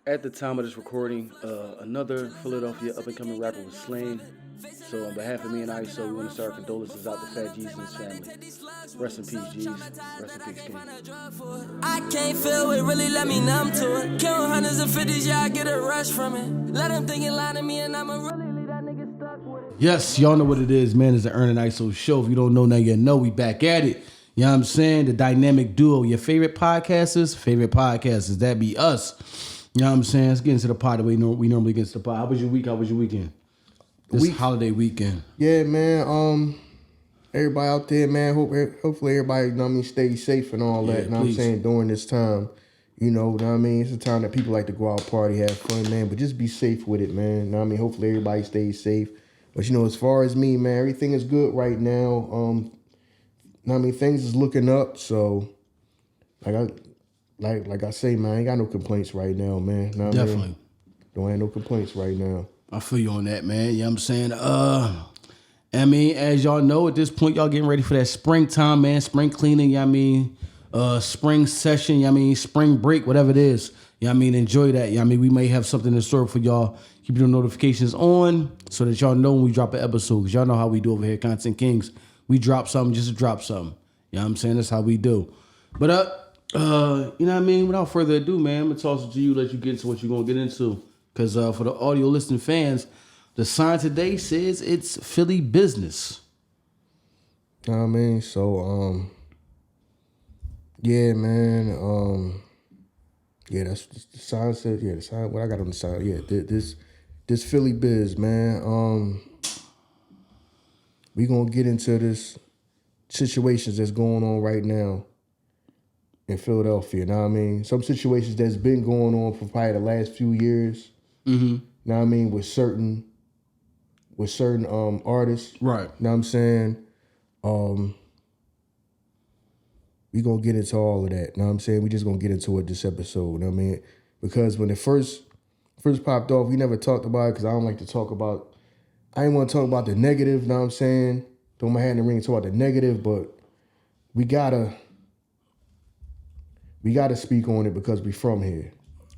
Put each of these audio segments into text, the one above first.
At the time of this recording, another Philadelphia up-and-coming rapper was slain. So on behalf of me and Iso, we want to start condolences out to Phat Geez and his family. Rest in peace, Geez. Rest in peace, King. I can't feel it, really let me numb to it. Kill hundreds of fifties, yeah, I get a rush from it. Let them think it lie to me and I'ma really leave that nigga stuck with it. Yes, y'all know what it is, man. It's the Ern and Iso show. If you don't know now, you know we back at it. You know what I'm saying? The dynamic duo. Your favorite podcasters, that be us. You know what I'm saying? Let's get into the pod the way we normally get into the pod. How was your week? How was your weekend? This holiday weekend. Yeah, man. Everybody out there, man. Hopefully everybody, you know what I mean, stay safe and all that. You know what I'm saying? During this time, you know what I mean? It's a time that people like to go out, party, have fun, man. But just be safe with it, man. You know what I mean? Hopefully everybody stays safe. But you know, as far as me, man, everything is good right now. You know what I mean? Things is looking up. So, like I say, man, I ain't got no complaints right now, man. You know what Definitely. I mean? Don't have no complaints right now. I feel you on that, man. You know what I'm saying? I mean, as y'all know, at this point, y'all getting ready for that springtime, man. Spring cleaning, you know what I mean? Spring session, you know what I mean? Spring break, whatever it is. You know what I mean? Enjoy that. You know what I mean? We may have something in store for y'all. Keep your notifications on so that y'all know when we drop an episode. Because y'all know how we do over here, Content Kings. We drop something just to drop something. You know what I'm saying? That's how we do. But, you know what I mean? Without further ado, man, I'm going to toss it to you, let you get into what you're going to get into. Because for the audio listening fans, the sign today says it's Philly business. You know what I mean? So, yeah, man. Yeah, that's the sign says. Yeah, the sign. What I got on the sign. Yeah, this Philly biz, man. We gonna get into this situations that's going on right now in Philadelphia. You know what I mean? Some situations that's been going on for probably the last few years. Mm-hmm. You know what I mean? With certain artists. Right. You know what I'm saying? We gonna get into all of that. You know what I'm saying? We just gonna get into it this episode. You know what I mean? Because when it first popped off, we never talked about it because I don't like to talk about, I ain't want to talk about the negative, you know what I'm saying? Throw my hat in the ring and talk about the negative, but we gotta speak on it because we from here.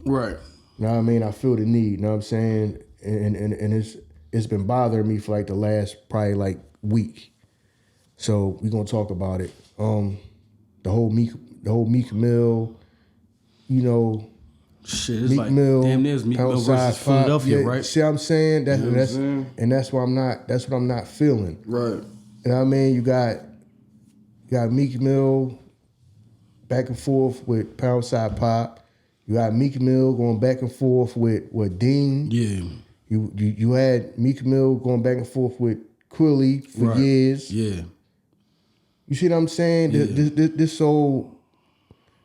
Right. You know what I mean? I feel the need, you know what I'm saying? And it's been bothering me for like the last probably like week. So we gonna talk about it. The whole Meek Mill, you know, shit, it's Meek like Mill, damn near Meek Mill versus Philadelphia, yeah, right? See what I'm saying? You know what I'm saying? And that's what I'm not feeling. Right. You know what I mean? You got Meek Mill back and forth with Poundside Pop. You got Meek Mill going back and forth with Dean. Yeah. You had Meek Mill going back and forth with Quilly for years. Yeah. You see what I'm saying? Yeah. This whole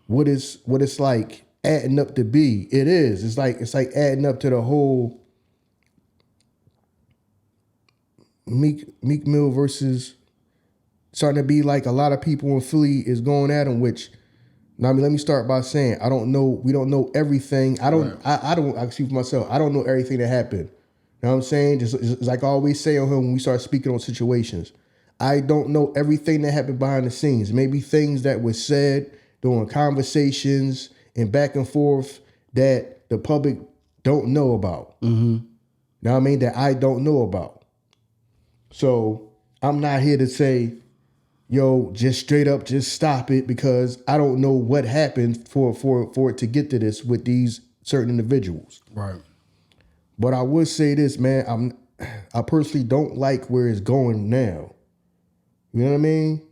what it's like adding up to be. It is. It's like adding up to the whole Meek Mill versus starting to be like a lot of people in Philly is going at him, which now, I mean, let me start by saying we don't know everything. I speak for myself. I don't know everything that happened. You know what I'm saying? Just like I always say on him when we start speaking on situations. I don't know everything that happened behind the scenes. Maybe things that were said during conversations and back and forth that the public don't know about. Mm-hmm. You know what I mean? That I don't know about. So I'm not here to say, yo, just straight up, just stop it, because I don't know what happened for it to get to this with these certain individuals. Right. But I would say this, man, I personally don't like where it's going now. You know what I mean?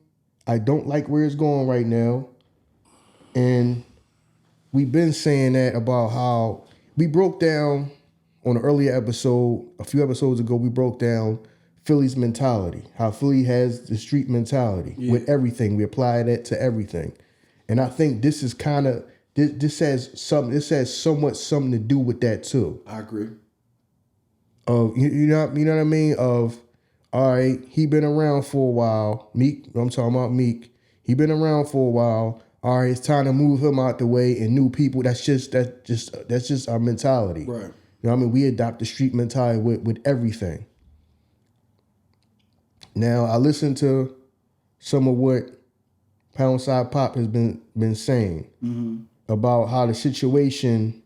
I don't like where it's going right now. And we've been saying that about how we broke down on an earlier episode, a few episodes ago, we broke down Philly's mentality, how Philly has the street mentality with everything. We apply that to everything. And I think this is kind of, this has somewhat something to do with that too. I agree. You know what I mean? Of, all right, he been around for a while. Meek, I'm talking about Meek. He been around for a while. All right, it's time to move him out the way and new people. That's just our mentality. Right. You know what I mean? We adopt the street mentality with everything. Now, I listened to some of what Poundside Pop has been saying about how the situation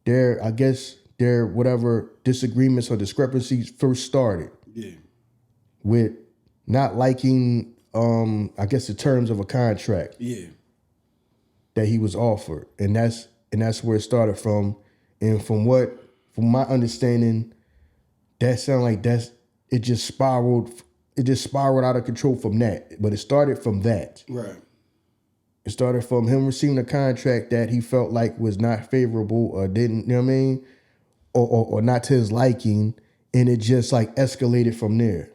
I guess their whatever disagreements or discrepancies first started. Yeah. With not liking, I guess the terms of a contract. Yeah. That he was offered, and that's where it started from. And from my understanding, that sounded like it just spiraled out of control from that. But it started from that. Right. It started from him receiving a contract that he felt like was not favorable or didn't, you know what I mean? Or not to his liking. And it just like escalated from there.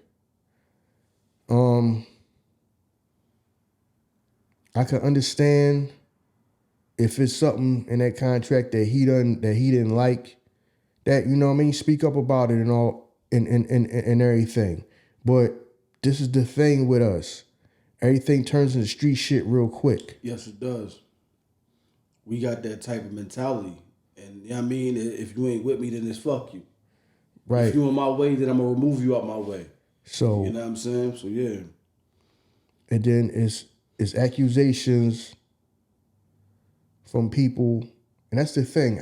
I can understand if it's something in that contract that he didn't like, that, you know what I mean, speak up about it and all and everything. But this is the thing with us. Everything turns into street shit real quick. Yes, it does. We got that type of mentality. And you know what I mean? If you ain't with me, then it's fuck you. Right. If you in my way, then I'm gonna remove you out my way. So you know what I'm saying? So yeah. And then it's accusations from people, and that's the thing.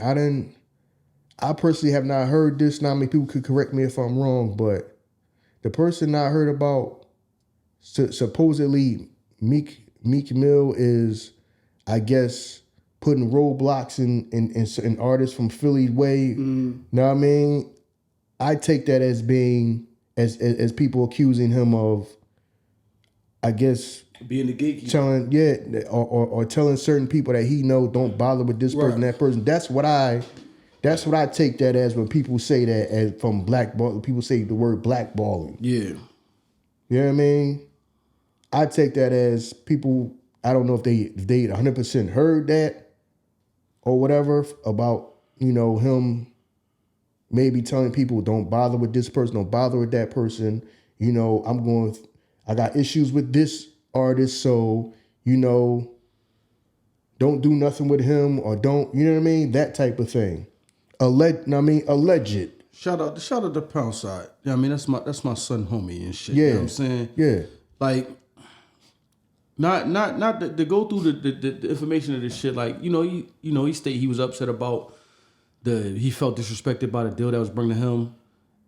I personally have not heard this. Not many people could correct me if I'm wrong, but the person I heard about supposedly Meek Mill is, I guess, putting roadblocks in artists from Philly way. Know what I mean? I take that as being as people accusing him of, I guess, being the gatekeeper. Telling or telling certain people that he know don't bother with this person, that person. That's what I take that as when people say that as from blackball. People say the word blackballing. Yeah. You know what I mean? I take that as people. I don't know if they 100% heard that or whatever about, you know, him maybe telling people don't bother with this person, don't bother with that person. You know, I got issues with this artist, so, you know, don't do nothing with him or don't, you know what I mean? That type of thing. Alleged. Shout out to Pound Side. Yeah, I mean, that's my son homie and shit. Yeah. You know what I'm saying? Yeah. Like, not to go through the information of this shit. Like, he stated he was upset about he felt disrespected by the deal that was brought to him,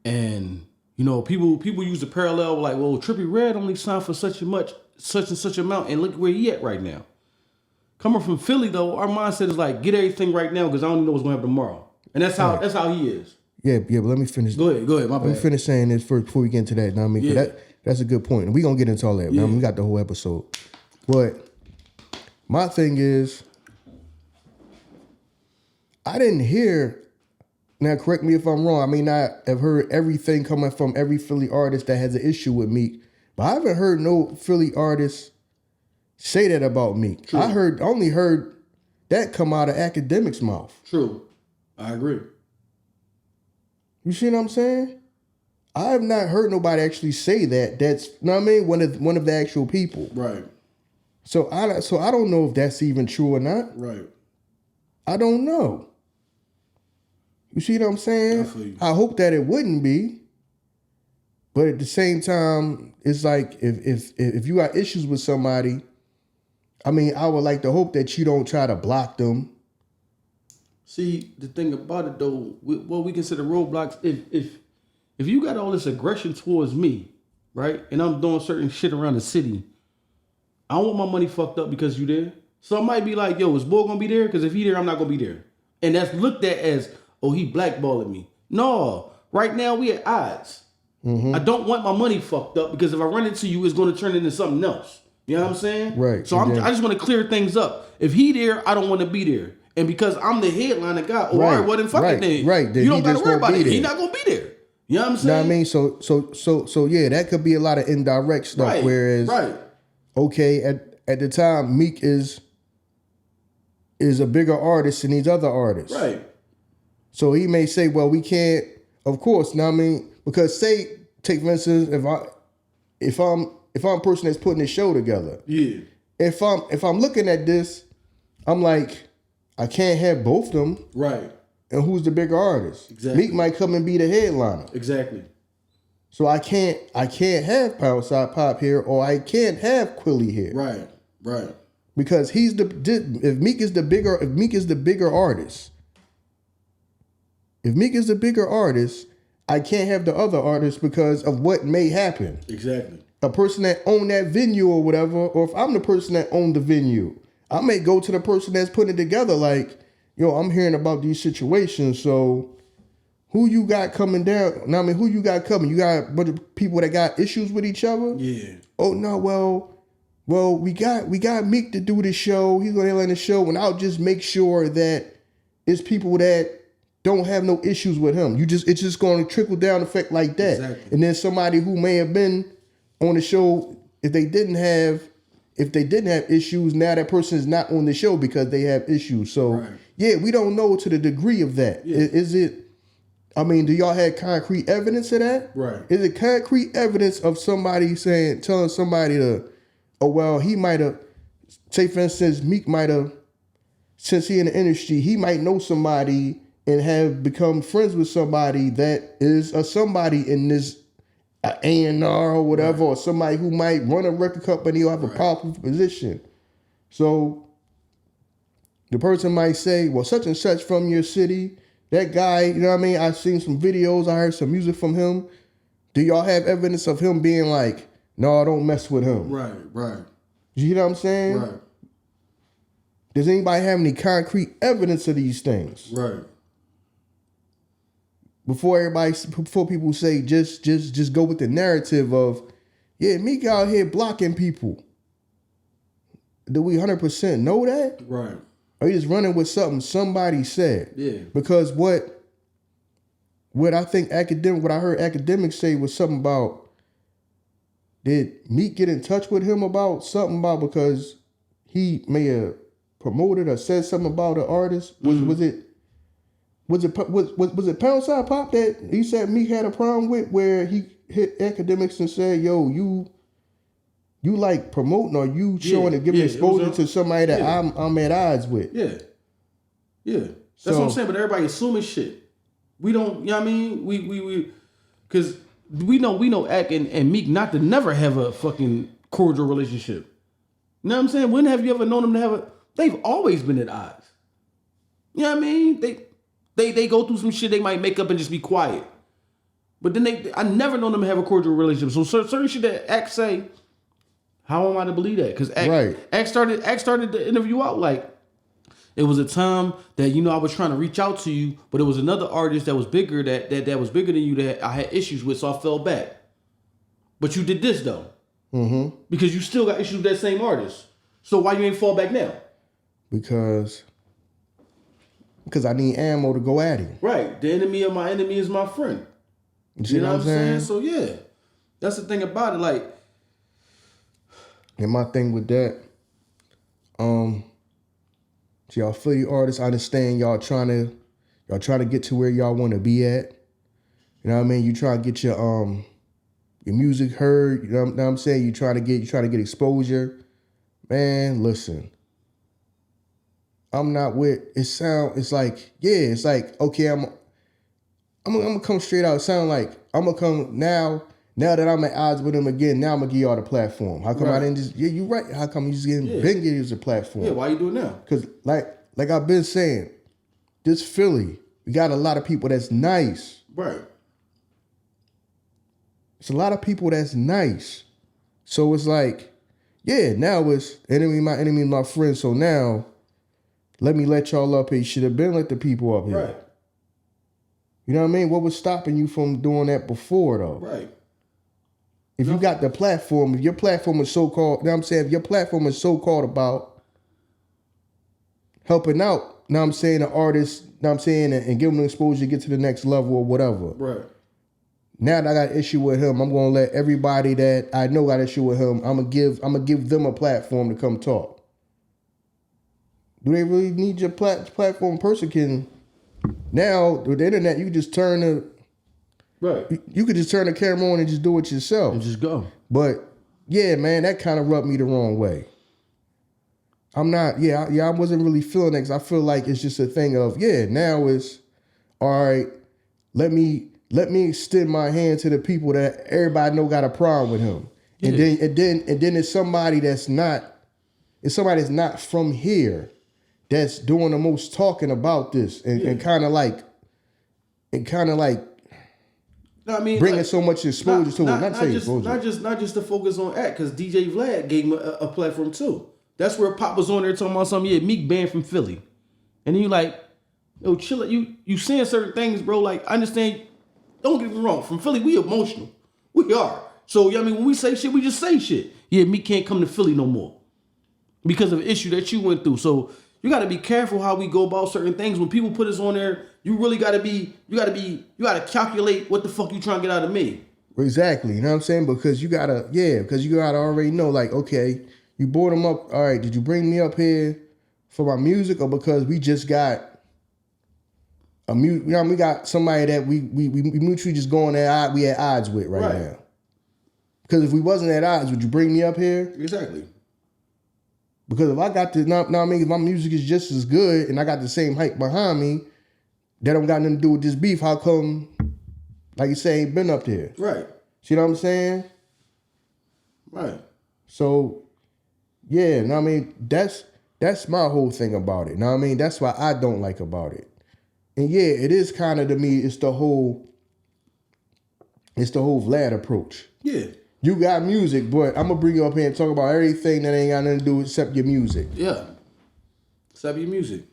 and you know, people use the parallel like, well, Trippie Redd only signed for such and such amount, and look where he at right now. Coming from Philly though, our mindset is like, get everything right now because I don't even know what's going to happen tomorrow, and that's how he is. Yeah, but let me finish. Go ahead, my bad. Let me finish saying this first before we get into that. You know what I mean? Yeah. That's a good point, and we gonna get into all that. Yeah. We got the whole episode, but my thing is, I didn't hear. Now, correct me if I'm wrong. I may not have heard everything coming from every Philly artist that has an issue with Meek, but I haven't heard no Philly artist say that about Meek. True. I only heard that come out of Akademiks' mouth. True, I agree. You see what I'm saying? I have not heard nobody actually say that. That's, you know what I mean, one of the actual people. Right. So I don't know if that's even true or not. Right. I don't know. You see what I'm saying? I hope that it wouldn't be. But at the same time, it's like if you got issues with somebody, I mean, I would like to hope that you don't try to block them. See, the thing about it though, what we consider roadblocks, if you got all this aggression towards me, right, and I'm doing certain shit around the city, I don't want my money fucked up because you there. So I might be like, yo, is Bo gonna be there? Because if he there, I'm not gonna be there. And that's looked at as, oh, he blackballing me. No, right now we at odds. Mm-hmm. I don't want my money fucked up because if I run into you, it's going to turn into something else. You know what I'm saying? Right. So I just want to clear things up. If he there, I don't want to be there. And because I'm the headliner guy, all right, well then fuck it then. Right. You don't got to worry about it. He's not going to be there. You know what I'm saying? Know what I mean? So yeah, that could be a lot of indirect stuff. Right. Whereas, okay, at the time, Meek is a bigger artist than these other artists. Right. So he may say, well, we can't, of course, know what I mean? Because take for instance, if I'm a person that's putting this show together. Yeah. If I'm looking at this, I'm like, I can't have both of them. Right. And who's the bigger artist? Exactly. Meek might come and be the headliner. Exactly. So I can't have Pound Side Pop here, or I can't have Quilly here. Right. Right. Because if Meek is the bigger artist, If Meek is the bigger artist, I can't have the other artist because of what may happen. Exactly. A person that owned that venue or whatever, or if I'm the person that owned the venue, I may go to the person that's putting it together like, yo, I'm hearing about these situations, so who you got coming down? Now, I mean, who you got coming? You got a bunch of people that got issues with each other? Yeah. Oh, no, well, we got Meek to do the show. He's going to headline the show, and I'll just make sure that it's people that don't have no issues with him. It's just going to trickle down effect like that. Exactly. And then somebody who may have been on the show, if they didn't have issues, now that person is not on the show because they have issues. So right. Yeah, we don't know to the degree of that. Yeah. Is it? I mean, do y'all have concrete evidence of that? Right. Is it concrete evidence of somebody telling somebody to, oh well, he might have, say for instance, Meek might have, since he in the industry, he might know somebody and have become friends with somebody that is a somebody in this A&R or whatever, right. Or somebody who might run a record company or have a powerful position. So the person might say, well, such and such from your city, that guy, you know what I mean? I've seen some videos, I heard some music from him. Do y'all have evidence of him being like, no, don't mess with him? Right. You know what I'm saying? Right. Does anybody have any concrete evidence of these things? Right. Before people say just go with the narrative of, yeah, Meek out here blocking people. Do we 100% know that? Right. Or you just running with something somebody said? Yeah. Because what I think what I heard Akademiks say was something about, did Meek get in touch with him about something about because he may have promoted or said something about an artist? Was it Pound Side Pop that he said Meek had a problem with, where he hit Akademiks and said, yo, you like promoting or you showing and giving exposure to somebody that I'm at odds with? Yeah. That's what I'm saying. But everybody assuming shit. We don't. You know what I mean? We because we know Ak and Meek not to never have a fucking cordial relationship. You know what I'm saying? When have you ever known them to have a? They've always been at odds. You know what I mean? They go through some shit. They might make up and just be quiet. But then I never known them to have a cordial relationship. So certain shit that Ak say, how am I to believe that? Because Ak started the interview out like, it was a time that, you know, I was trying to reach out to you, but it was another artist that was bigger that was bigger than you that I had issues with, so I fell back. But you did this though, because you still got issues with that same artist. So why you ain't fall back now? Because I need ammo to go at him. Right. The enemy of my enemy is my friend. You know what I'm saying? So yeah, that's the thing about it. Like, and my thing with that, so y'all Philly artists, I understand y'all trying to get to where y'all want to be at. You know what I mean? You try to get your music heard. You know what I'm saying? You try to get exposure. Man, listen. I'm not with it's like okay, I'm gonna come straight out. It sound like I'm gonna come now that I'm at odds with him again. Now I'm gonna give y'all the platform. How come I didn't just? Yeah, you right. How come you just been getting the platform? Yeah, why you doing now? Because like I've been saying, this Philly, we got a lot of people that's nice. Right. It's a lot of people that's nice. So it's like, yeah, now it's enemy my friend. So now, let me let y'all up here. You should have been let the people up here. Right. You know what I mean? What was stopping you from doing that before though? Right. If you got the platform, if your platform is so-called, you know what I'm saying? If your platform is so-called about helping out, you know what I'm saying, the artist, you know what I'm saying, and give them exposure to get to the next level or whatever. Right. Now that I got an issue with him, I'm gonna let everybody that I know got an issue with him, I'm gonna give them a platform to come talk. Do they really need your platform? Person can now with the internet, you can just turn the You could just turn the camera on and just do it yourself. And just go. But yeah, man, that kind of rubbed me the wrong way. I wasn't really feeling that because I feel like it's just a thing of, now it's, all right, let me extend my hand to the people that everybody know got a problem with him. Yeah. And then it's somebody that's not from here that's doing the most talking about this and kind of like and kind of like I mean, bringing like, so much exposure to it. Not just to focus on act, because DJ Vlad gave him a platform too. That's where Pop was on there talking about something. Yeah, Meek banned from Philly, and then you like, yo, chill. You saying certain things, bro. Like, I understand. Don't get me wrong. From Philly, we emotional. We are. So, I mean, when we say shit, we just say shit. Yeah, Meek can't come to Philly no more because of an issue that you went through. So you got to be careful how we go about certain things. When people put us on there, you really got to you got to calculate what the fuck you trying to get out of me. Exactly. You know what I'm saying? Because you got to already know, like, okay, you brought them up. All right, did you bring me up here for my music or because we just got we got somebody that we mutually just going at we at odds with right now. Because if we wasn't at odds, would you bring me up here? Exactly. Because if I got to, now I mean, if my music is just as good and I got the same hype behind me, that don't got nothing to do with this beef, how come, like you say, ain't been up there? Right. See what I'm saying? Right. So, yeah, I mean, that's my whole thing about it. Now I mean, that's what I don't like about it. And yeah, it is kind of, to me, it's the whole Vlad approach. Yeah. You got music, but I'm going to bring you up here and talk about everything that ain't got nothing to do except your music. Yeah. Except your music.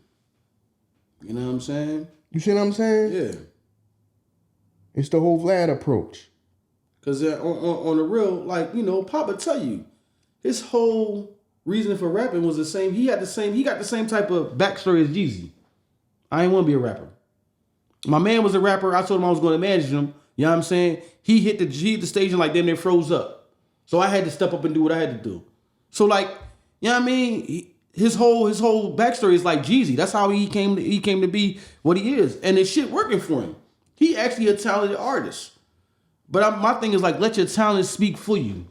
You know what I'm saying? You see what I'm saying? Yeah. It's the whole Vlad approach. Because on the real, like, you know, Papa tell you, his whole reason for rapping was the same. He got the same type of backstory as Jeezy. I ain't want to be a rapper. My man was a rapper. I told him I was going to manage him. You know what I'm saying? He hit the stage and like then they froze up. So I had to step up and do what I had to do. So like, you know what I mean? His whole backstory is like Jeezy. That's how he came to be what he is. And this shit working for him. He actually a talented artist. But my thing is like, let your talent speak for you.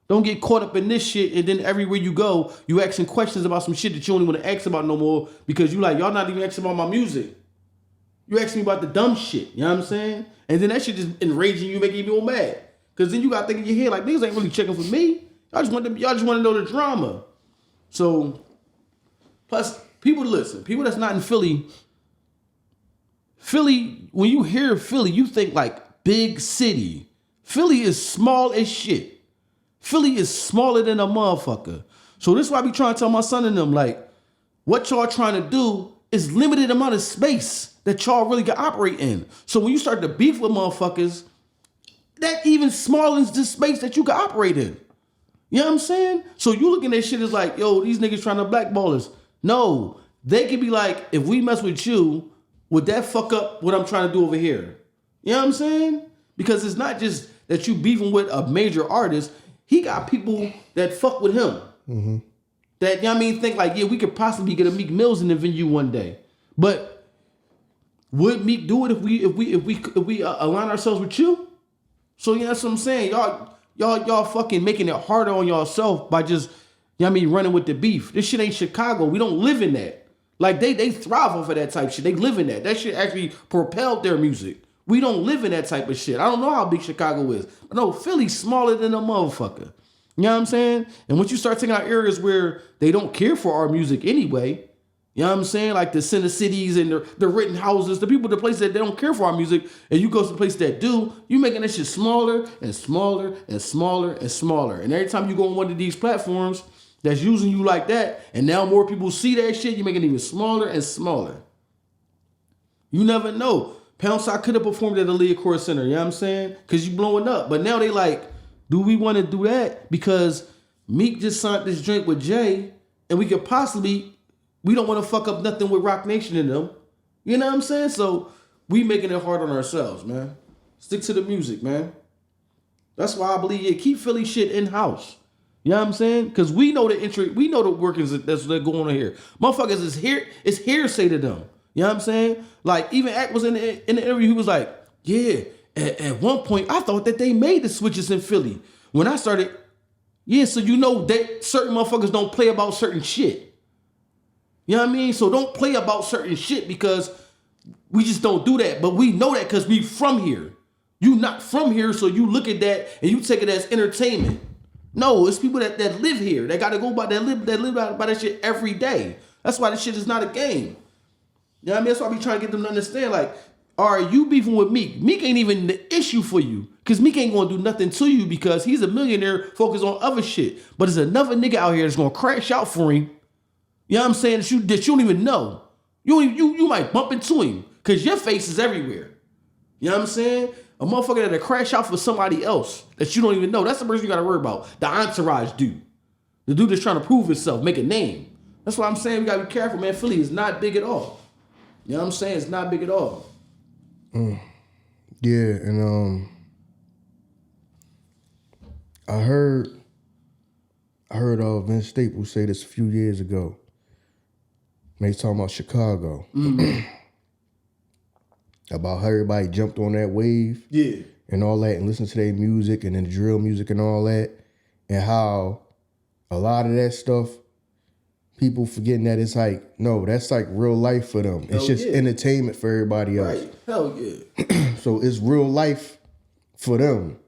Don't get caught up in this shit and then everywhere you go, you asking questions about some shit that you don't even want to ask about no more because you like, y'all not even asking about my music. You asking me about the dumb shit. You know what I'm saying? And then that shit just enraging you, making you more mad. Because then you got to think in your head, like, niggas ain't really checking for me. Y'all just want to know the drama. So, plus, people listen. People that's not in Philly, when you hear Philly, you think like big city. Philly is small as shit. Philly is smaller than a motherfucker. So this is why I be trying to tell my son and them, like, what y'all trying to do is limited amount of space that y'all really can operate in. So when you start to beef with motherfuckers, that even smallens the space that you can operate in. You know what I'm saying? So you looking at shit as like, yo, these niggas trying to blackball us. No, they can be like, if we mess with you, would that fuck up what I'm trying to do over here? You know what I'm saying? Because it's not just that you beefing with a major artist. He got people that fuck with him. Mm-hmm. That, you know what I mean, think like, yeah, we could possibly get a Meek Mills in the venue one day. But would Meek do it if we align ourselves with you? So yeah, that's what I'm saying. Y'all fucking making it harder on yourself by just, you know what I mean, running with the beef. This shit ain't Chicago. We don't live in that. Like they thrive off of that type shit. They live in that. That shit actually propelled their music. We don't live in that type of shit. I don't know how big Chicago is. But no, Philly's smaller than a motherfucker. You know what I'm saying? And once you start taking out areas where they don't care for our music anyway, you know what I'm saying? Like the center cities and the written houses, the people, the places that they don't care for our music, and you go to the places that do, you making that shit smaller and smaller and smaller and smaller. And every time you go on one of these platforms that's using you like that, and now more people see that shit, you making it even smaller and smaller. You never know. Pound Sock could have performed at the Leocore Center, you know what I'm saying? Because you blowing up. But now they like, do we want to do that? Because Meek just signed this joint with Jay, and we could possibly, we don't want to fuck up nothing with Rock Nation in them. You know what I'm saying? So we making it hard on ourselves, man. Stick to the music, man. That's why I believe, yeah, keep Philly shit in-house. You know what I'm saying? Because we know the entry, we know the workings that's going on here. Motherfuckers is here, it's hearsay to them. You know what I'm saying? Like, even Act was in the interview, he was like, yeah, at one point, I thought that they made the switches in Philly. When I started, yeah, so you know that certain motherfuckers don't play about certain shit. You know what I mean? So don't play about certain shit because we just don't do that. But we know that because we from here. You not from here, so you look at that and you take it as entertainment. No, it's people that live here. They got to go by, that live by that shit every day. That's why this shit is not a game. You know what I mean? That's why we trying to get them to understand, like, all right, you beefing with Meek. Meek ain't even the issue for you. Because Meek ain't going to do nothing to you because he's a millionaire focused on other shit. But there's another nigga out here that's going to crash out for him. You know what I'm saying? That you don't even know. You might bump into him because your face is everywhere. You know what I'm saying? A motherfucker that'll crash out for somebody else that you don't even know. That's the person you got to worry about. The entourage dude. The dude that's trying to prove himself, make a name. That's why I'm saying we got to be careful, man. Philly is not big at all. You know what I'm saying? It's not big at all. Yeah, and I heard Vince Staples say this a few years ago. When he's talking about Chicago. About how everybody jumped on that wave. Yeah. And all that, and listened to their music and then the drill music and all that. And how a lot of that stuff, people forgetting that it's like, no, that's like real life for them. It's just entertainment for everybody else. Right. Hell yeah. So it's real life for them.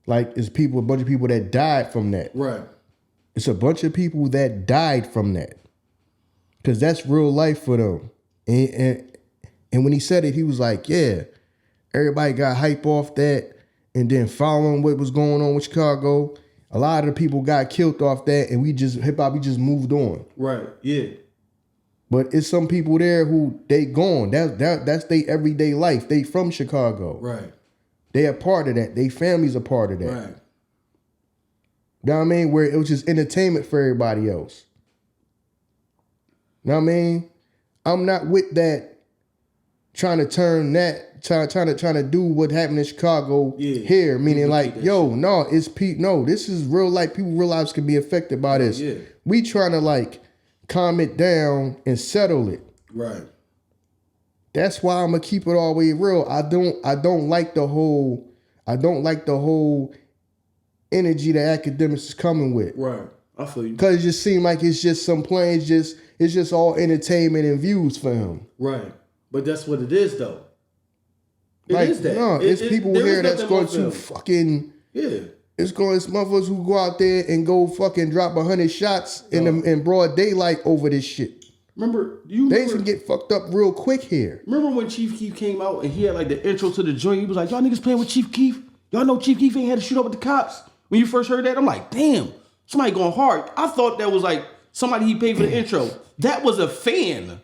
Like it's a bunch of people that died from that. Right. It's a bunch of people that died from that. Because that's real life for them. And when he said it, he was like, yeah, everybody got hype off that. And then following what was going on with Chicago, a lot of the people got killed off that. And hip hop, we just moved on. Right, yeah. But it's some people there who they gone. That's their everyday life. They from Chicago. Right. They a part of that. They families a part of that. Right. You know what I mean? Where it was just entertainment for everybody else. You know what I mean? I'm not with that trying to turn that, trying to do what happened in Chicago here. Meaning like, yo, no, this is real life. People, real lives can be affected by this. Yeah. We trying to like calm it down and settle it. Right. That's why I'm gonna keep it all the way real. I don't like the whole energy that Akademiks is coming with. Right. I feel you. Cause it just seems like it's just some playing, it's just all entertainment and views for him. Right. But that's what it is though. It is that. No, it's people here that's going to fucking It's motherfuckers who go out there and go fucking drop 100 shots in broad daylight over this shit. They can get fucked up real quick here. Remember when Chief Keef came out and he had like the intro to the joint? He was like, y'all niggas playing with Chief Keef? Y'all know Chief Keef ain't had to shoot up with the cops? When you first heard that, I'm like, damn, somebody going hard. I thought that was like somebody he paid for the intro. That was a fan.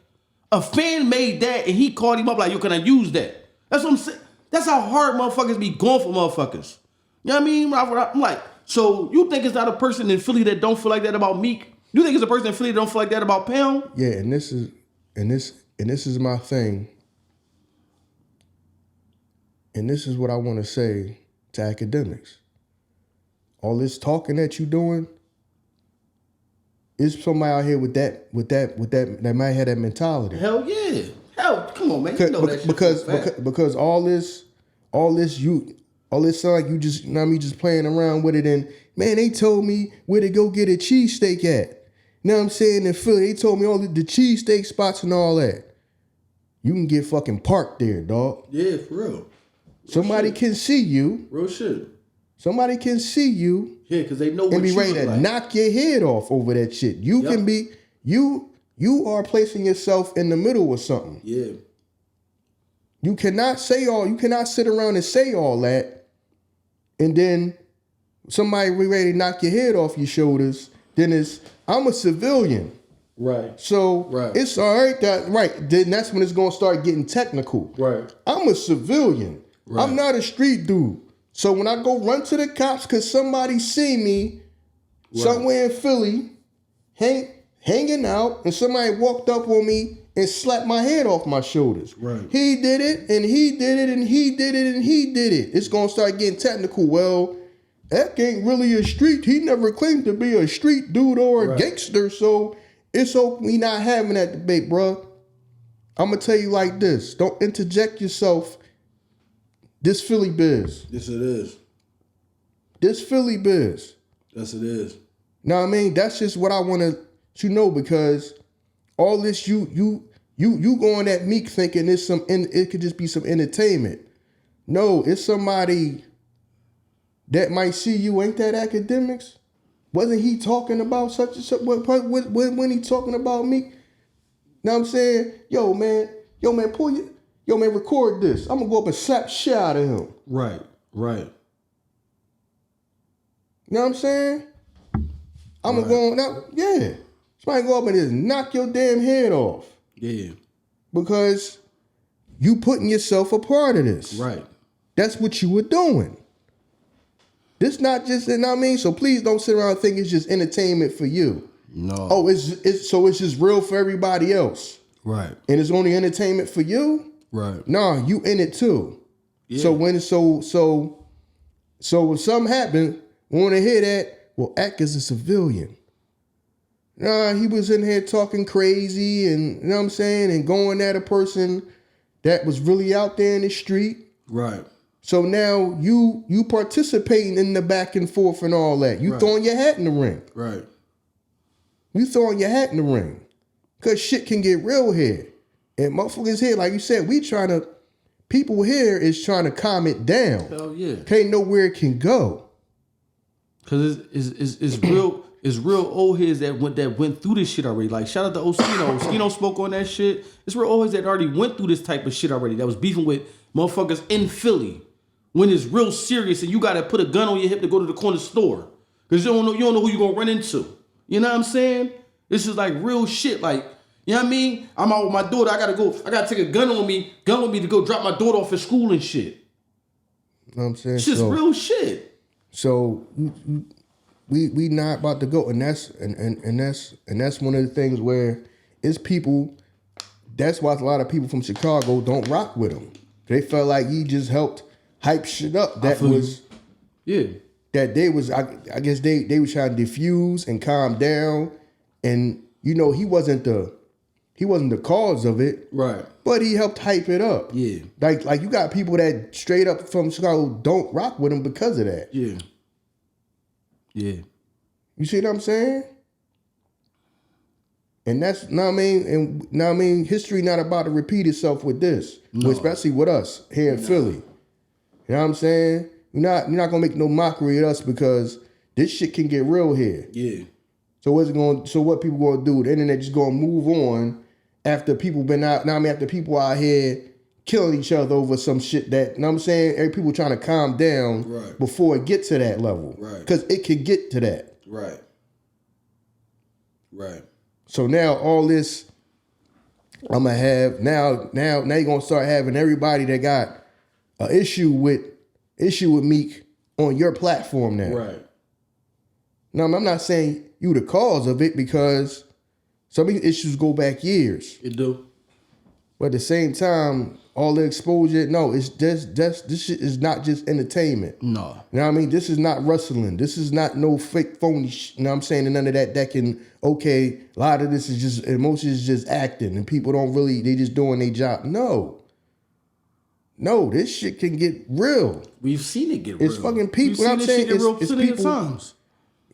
A fan made that and he called him up like, yo, can I use that? That's what I'm saying. That's how hard motherfuckers be going for motherfuckers. You know what I mean? I'm like, so you think it's not a person in Philly that don't feel like that about Meek? You think it's a person in Philly that don't feel like that about Pound? Yeah, and this is my thing. And this is what I want to say to Akademiks. All this talking that you doing, is somebody out here with that might have that mentality. Hell yeah. Hell, come on, man. You know that shit because all this sound like you just, you know what I mean, just playing around with it. And man, they told me where to go get a cheesesteak at. You know what I'm saying? In Philly, they told me all the cheesesteak spots and all that. You can get fucking parked there, dog. Yeah, for real. Somebody can see you. Real shit. Somebody can see you. Yeah, because they know what and be you ready look to like. knock your head off over that shit. You can be, you are placing yourself in the middle of something. Yeah. You cannot sit around and say all that, and then somebody be ready to knock your head off your shoulders. Then I'm a civilian. Right. So it's all right. Then that's when it's gonna start getting technical. Right. I'm a civilian. Right. I'm not a street dude. So when I go run to the cops because somebody see me somewhere in Philly hanging out and somebody walked up on me and slapped my head off my shoulders. Right. He did it and he did it and he did it and he did it. It's gonna start getting technical. Well, that ain't really a street. He never claimed to be a street dude or a gangster. So it's okay. We not having that debate, bro. I'm gonna tell you like this. Don't interject yourself. This Philly biz. Yes, it is. This Philly biz. Yes, it is. Know what I mean? That's just what I want to know, because all this you going at Meek thinking it could just be some entertainment. No, it's somebody that might see you. Ain't that Akademiks? Wasn't he talking about such and such? When he talking about Meek? Know what I'm saying? Yo man, pull yo, man, record this. I'm gonna go up and slap shit out of him. Right. You know what I'm saying? I'm gonna go on now. Yeah. Somebody go up and just knock your damn head off. Yeah. Because you putting yourself a part of this. Right. That's what you were doing. This not just, you know what I mean? So please don't sit around and think it's just entertainment for you. No. Oh, it's just real for everybody else. Right. And it's only entertainment for you? Right. Nah, you in it too. Yeah. So when so if something happen, want to hear that, well, act as a civilian. Nah, he was in here talking crazy and, you know what I'm saying, and going at a person that was really out there in the street. Right. So now you participating in the back and forth and all that. You throwing your hat in the ring. Right. You throwing your hat in the ring. Because shit can get real here. And motherfuckers here, like you said, people here is trying to calm it down. Hell yeah. Can't know where it can go. Because it's real. It's real old heads that went through this shit already. Like, shout out to Oskino. Oskino spoke on that shit. It's real old heads that already went through this type of shit already. That was beefing with motherfuckers in Philly when it's real serious and you got to put a gun on your hip to go to the corner store because you don't know who you're gonna run into. You know what I'm saying? This is like real shit. Like, you know what I mean? I'm out with my daughter. I gotta take a gun with me to go drop my daughter off at school and shit. You know what I'm saying? It's just real shit. So we not about to go, and that's one of the things where it's people. That's why a lot of people from Chicago don't rock with him. They felt like he just helped hype shit up. That was that they was. I guess they was trying to diffuse and calm down, and you know he wasn't the cause of it, right? But he helped hype it up. Yeah, like you got people that straight up from Chicago don't rock with him because of that. Yeah. Yeah. You see what I'm saying? And that's, know what I mean? And know what I mean? History not about to repeat itself with this, especially with us here in Philly. You know what I'm saying? You're not gonna make no mockery of us because this shit can get real here. Yeah. So what people gonna do? The internet just gonna move on after people been out. Now I mean, after people out here killing each other over some shit that, you know what I'm saying? Every people trying to calm down before it get to that level. Right. Because it could get to that. Right. Right. So now all this I'm gonna have now you're gonna start having everybody that got an issue with Meek on your platform now. Right. Now I'm not saying you the cause of it because some of these issues go back years. It do. But at the same time, all the exposure, no, it's just this shit is not just entertainment. No. You know what I mean? This is not wrestling. This is not no fake phony shit. You know what I'm saying? And none of that can, okay, a lot of this is just, most is just acting and people don't really, they just doing their job. No, this shit can get real. We've seen it get real. It's fucking people. We've seen this shit get real plenty of times.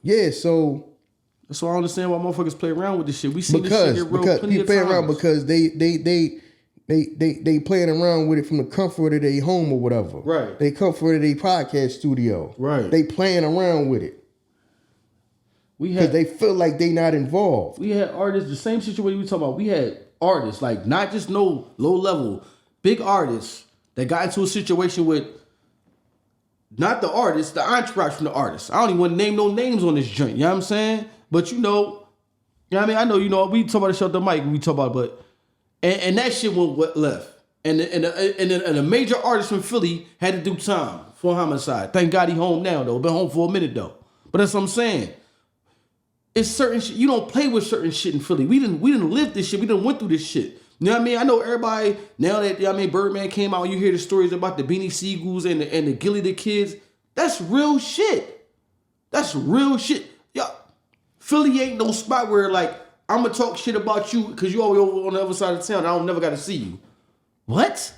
Yeah, so. That's why I understand why motherfuckers play around with this shit. We see this shit get real plenty of times. Play around because they playing around with it from the comfort of their home or whatever. Right. They comfort of their podcast studio. Right. They playing around with it. Because they feel like they not involved. We had artists, the same situation we talking about. We had artists, like not just no low level, big artists that got into a situation with not the artist, the entourage from the artist. I don't even want to name no names on this joint. You know what I'm saying? But you know what I mean? I know, we talk about the Shut the Mic, we talk about it, but and that shit went left. And a major artist from Philly had to do time for homicide. Thank God he home now, though. Been home for a minute, though. But that's what I'm saying. It's certain shit. You don't play with certain shit in Philly. We didn't live this shit. We done went through this shit. You know what I mean? I know everybody, now that, Birdman came out, you hear the stories about the Beanie Seagulls and the Gilly the Kids. That's real shit. That's real shit. Yo, Philly ain't no spot where, like, I'm going to talk shit about you because you always over on the other side of town and I don't never got to see you. What?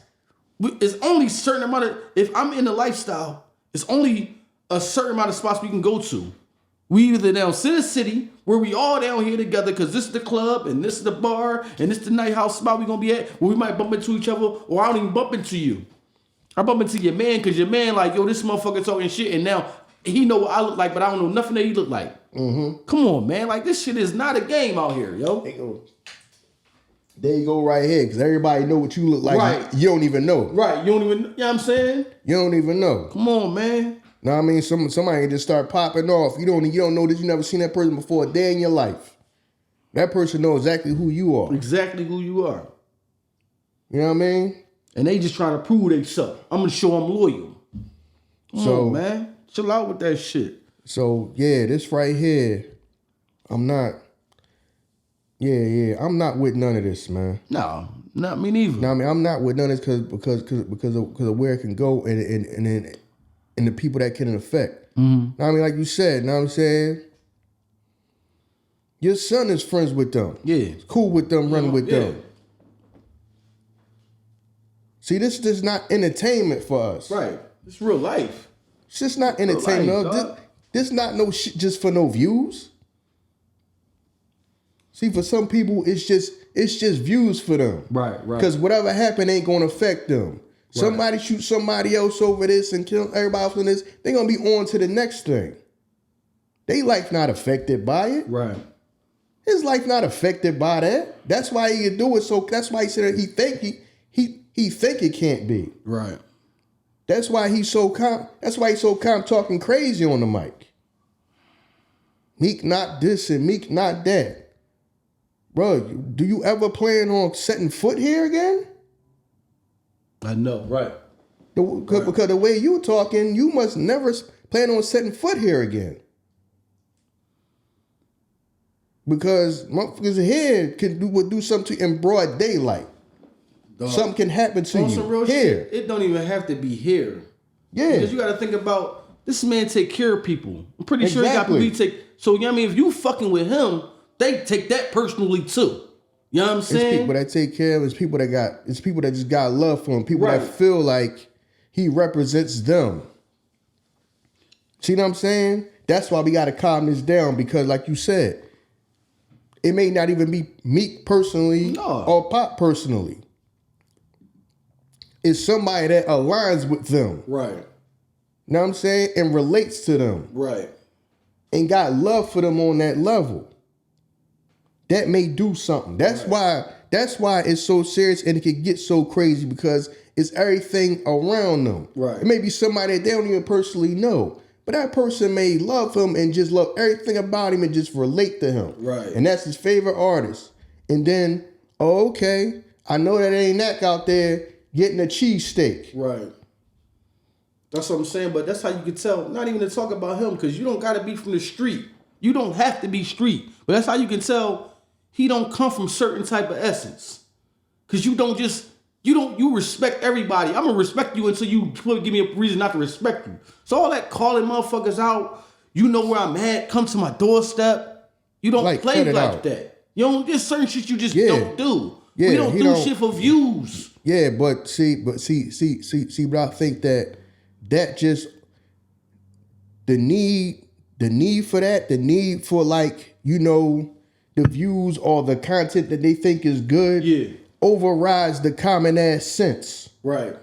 It's only a certain amount of, if I'm in the lifestyle, it's only a certain amount of spots we can go to. We either down Center City, where we all down here together because this is the club and this is the bar and this is the night house spot we going to be at where we might bump into each other, or I don't even bump into you. I bump into your man because your man like, yo, this motherfucker talking shit and now he know what I look like, but I don't know nothing that he look like. Mm-hmm. Come on, man. Like, this shit is not a game out here, yo. There you go right here, because everybody know what you look like. Right. You don't even know. Right. You don't even, you know what I'm saying? You don't even know. Come on, man. Know what I mean? Somebody can just start popping off. You don't know that you never seen that person before a day in your life. That person knows exactly who you are. Exactly who you are. You know what I mean? And they just trying to prove themselves. I'm going to show them loyal. Come on, man. Chill out with that shit. So, yeah, this right here, I'm not with none of this, man. No, not me neither. No, I mean, I'm not with none of this because of where it can go and the people that can affect. Mm-hmm. I mean, like you said, know what I'm saying? Your son is friends with them. Yeah. It's cool with them, running with them. See, this is not entertainment for us. Right. It's real life. It's just not entertainment. This not no shit just for no views. See, for some people, it's just views for them. Right. Because whatever happened ain't gonna affect them. Right. Somebody shoot somebody else over this and kill everybody else on this, they're gonna be on to the next thing. They life not affected by it. Right. His life not affected by that. That's why he can do it. So that's why he said he think it can't be. Right. That's why he's so calm. That's why he's so calm talking crazy on the mic. Meek not this and Meek not that. Bro, do you ever plan on setting foot here again? I know, right. Because the way you talking, you must never plan on setting foot here again. Because motherfuckers here would do something to you in broad daylight. Something can happen to you some real here. Shit, it don't even have to be here. Yeah. Because you got to think about, this man take care of people. I'm pretty sure he got people he take. So, you know what I mean? If you fucking with him, they take that personally too. You know what I'm saying? It's people that take care of him. It's people that just got love for him. People that feel like he represents them. See what I'm saying? That's why we got to calm this down, because like you said, it may not even be Meek personally or Pop personally. It's somebody that aligns with them. Right. You know what I'm saying? And relates to them. Right. And got love for them on that level. That may do something. That's why it's so serious and it can get so crazy, because it's everything around them. Right. It may be somebody that they don't even personally know, but that person may love him and just love everything about him and just relate to him. Right. And that's his favorite artist. And then, okay, I know that ain't that out there getting a cheesesteak. Right. That's what I'm saying, but that's how you can tell, not even to talk about him, because you don't got to be from the street. You don't have to be street. But that's how you can tell he don't come from certain type of essence. Because you respect everybody. I'm going to respect you until you give me a reason not to respect you. So all that calling motherfuckers out, you know where I'm at, come to my doorstep. You don't play like that. You don't, there's certain shit you just don't do. Yeah, we don't do shit for views. Yeah, but see, but I think that just the need for that, the need for, like, you know, the views or the content that they think is good, overrides the common ass sense. Right.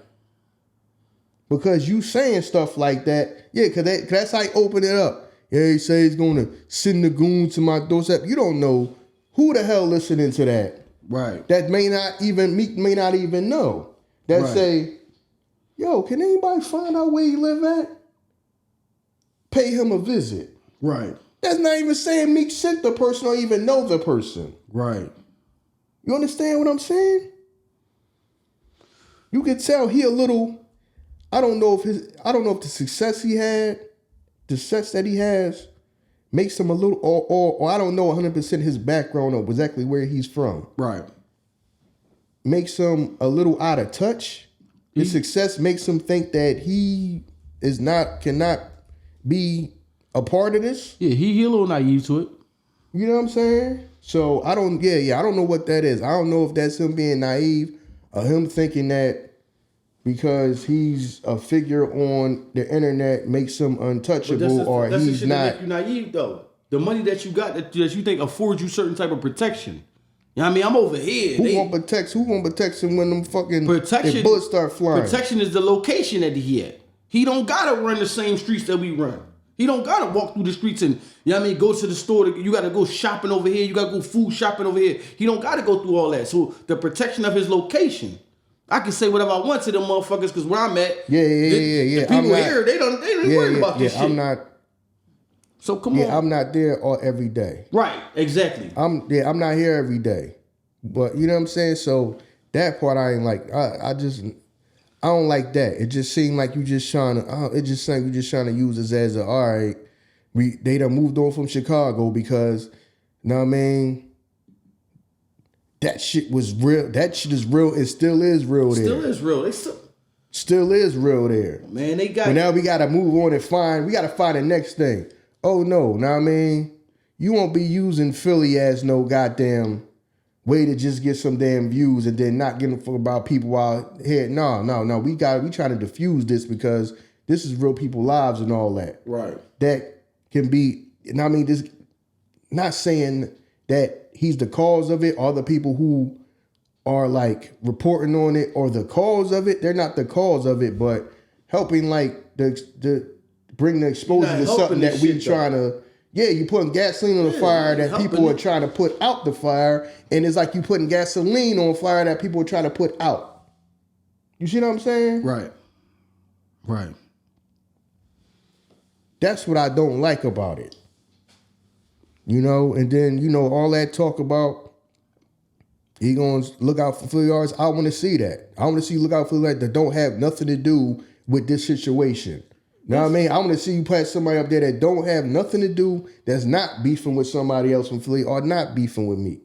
Because you saying stuff like that, because that's how he open it up. Yeah, he say he's gonna send the goons to my doorstep. You don't know who the hell listening to that. Right. That Meek may not even know. That say, yo, can anybody find out where he live at? Pay him a visit. Right. That's not even saying Meek sent the person or even know the person. Right. You understand what I'm saying? You can tell he a little, I don't know if the success that he has makes him a little, or I don't know 100% his background or exactly where he's from. Right. Makes him a little out of touch. His success makes him think that he cannot be a part of this. Yeah, he a little naive to it. You know what I'm saying? So I don't know what that is. I don't know if that's him being naive or him thinking that because he's a figure on the internet makes him untouchable, or that's he's the shit not. That make you naive though. The money that you got that you think affords you certain type of protection. You know what I mean? I'm over here. Who won't protect him when them fucking bullets start flying? Protection is the location that he at. He don't gotta run the same streets that we run. He don't gotta walk through the streets and, you know what I mean, go to the store. You gotta go shopping over here. You gotta go food shopping over here. He don't gotta go through all that. So the protection of his location, I can say whatever I want to them motherfuckers because where I'm at, the people here, they don't worry about this shit. I'm not. So come on. I'm not there every day. Right, exactly. I'm not here every day. But you know what I'm saying? So that part I ain't like. I don't like that. It just seemed like you just trying to. It just seemed you just trying to use us as all right. They done moved on from Chicago because, you know what I mean? That shit was real. That shit is real. It still is real there. Still is real. Still is real there. Man, they got. But now we gotta move on and find. We gotta find the next thing. Oh no, know what I mean? You won't be using Philly as no goddamn way to just get some damn views and then not giving a fuck about people out here. No. We trying to diffuse this because this is real people lives and all that. Right. That can be, you know what I mean? This not saying that he's the cause of it or the people who are like reporting on it or the cause of it. They're not the cause of it, but helping like the bring the exposure to something that we trying to. Yeah, you putting gasoline on the fire that people are trying to put out the fire, and it's like you putting gasoline on fire that people are trying to put out. You see what I'm saying? Right. That's what I don't like about it. You know, and then, you know, all that talk about he gonna look out for Philly artists. I want to see that. I want to see look out for Philly artists that don't have nothing to do with this situation. You know what I mean? I want to see you put somebody up there that don't have nothing to do, that's not beefing with somebody else from Philly or not beefing with me. You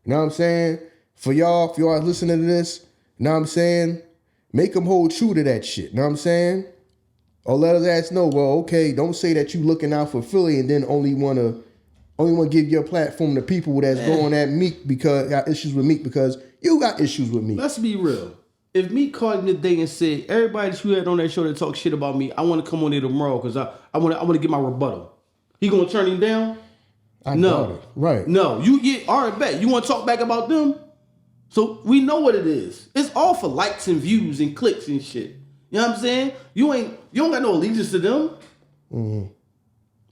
know what I'm saying? For y'all, if y'all listening to this, you know what I'm saying? Make them hold true to that shit. You know what I'm saying? Or let us ask know, well, okay, don't say that you looking out for Philly and then only want to give your platform to people that's going at Meek because got issues with Meek because you got issues with Meek. Let's be real. If Meek called me today and said, everybody that you had on that show that talk shit about me, I want to come on there tomorrow because I want to get my rebuttal. He gonna turn him down? No. Right. No. You get all right, bet. You want to talk back about them? So we know what it is. It's all for likes and views and clicks and shit. You know what I'm saying? You don't got no allegiance to them. Mm-hmm.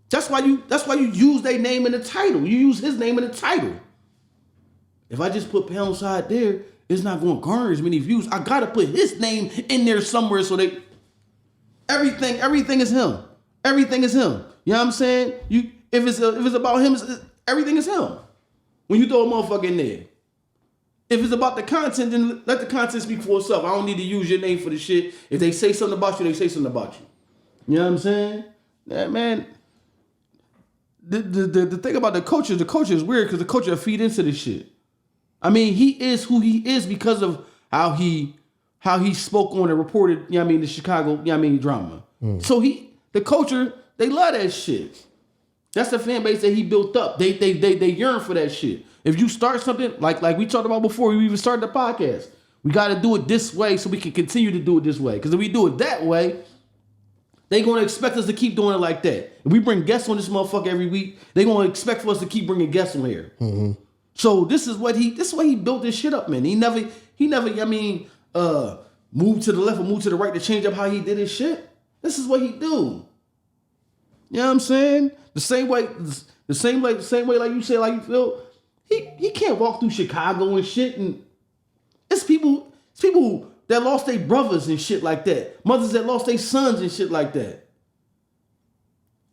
That's why you use their name in the title. You use his name in the title. If I just put Pound Side there, it's not going to garner as many views. I got to put his name in there somewhere so they everything is him. Everything is him. You know what I'm saying? If it's about him, everything is him. When you throw a motherfucker in there. If it's about the content, then let the content speak for itself. I don't need to use your name for the shit. If they say something about you, they say something about you. You know what I'm saying? That man. The thing about the culture is weird because the culture feed into this shit. I mean, he is who he is because of how he spoke on and reported, you know what I mean, the Chicago, you know what I mean, drama. So the culture, they love that shit. That's the fan base that he built up. They yearn for that shit. If you start something, like we talked about before we even started the podcast, we got to do it this way so we can continue to do it this way. Because if we do it that way, they going to expect us to keep doing it like that. If we bring guests on this motherfucker every week, they going to expect for us to keep bringing guests on here. Mm-hmm. So this is what he built this shit up, man. He never, I mean, moved to the left or moved to the right to change up how he did his shit. This is what he do. You know what I'm saying? The same way like you say, like you feel, he can't walk through Chicago and shit, and it's people that lost their brothers and shit like that. Mothers that lost their sons and shit like that.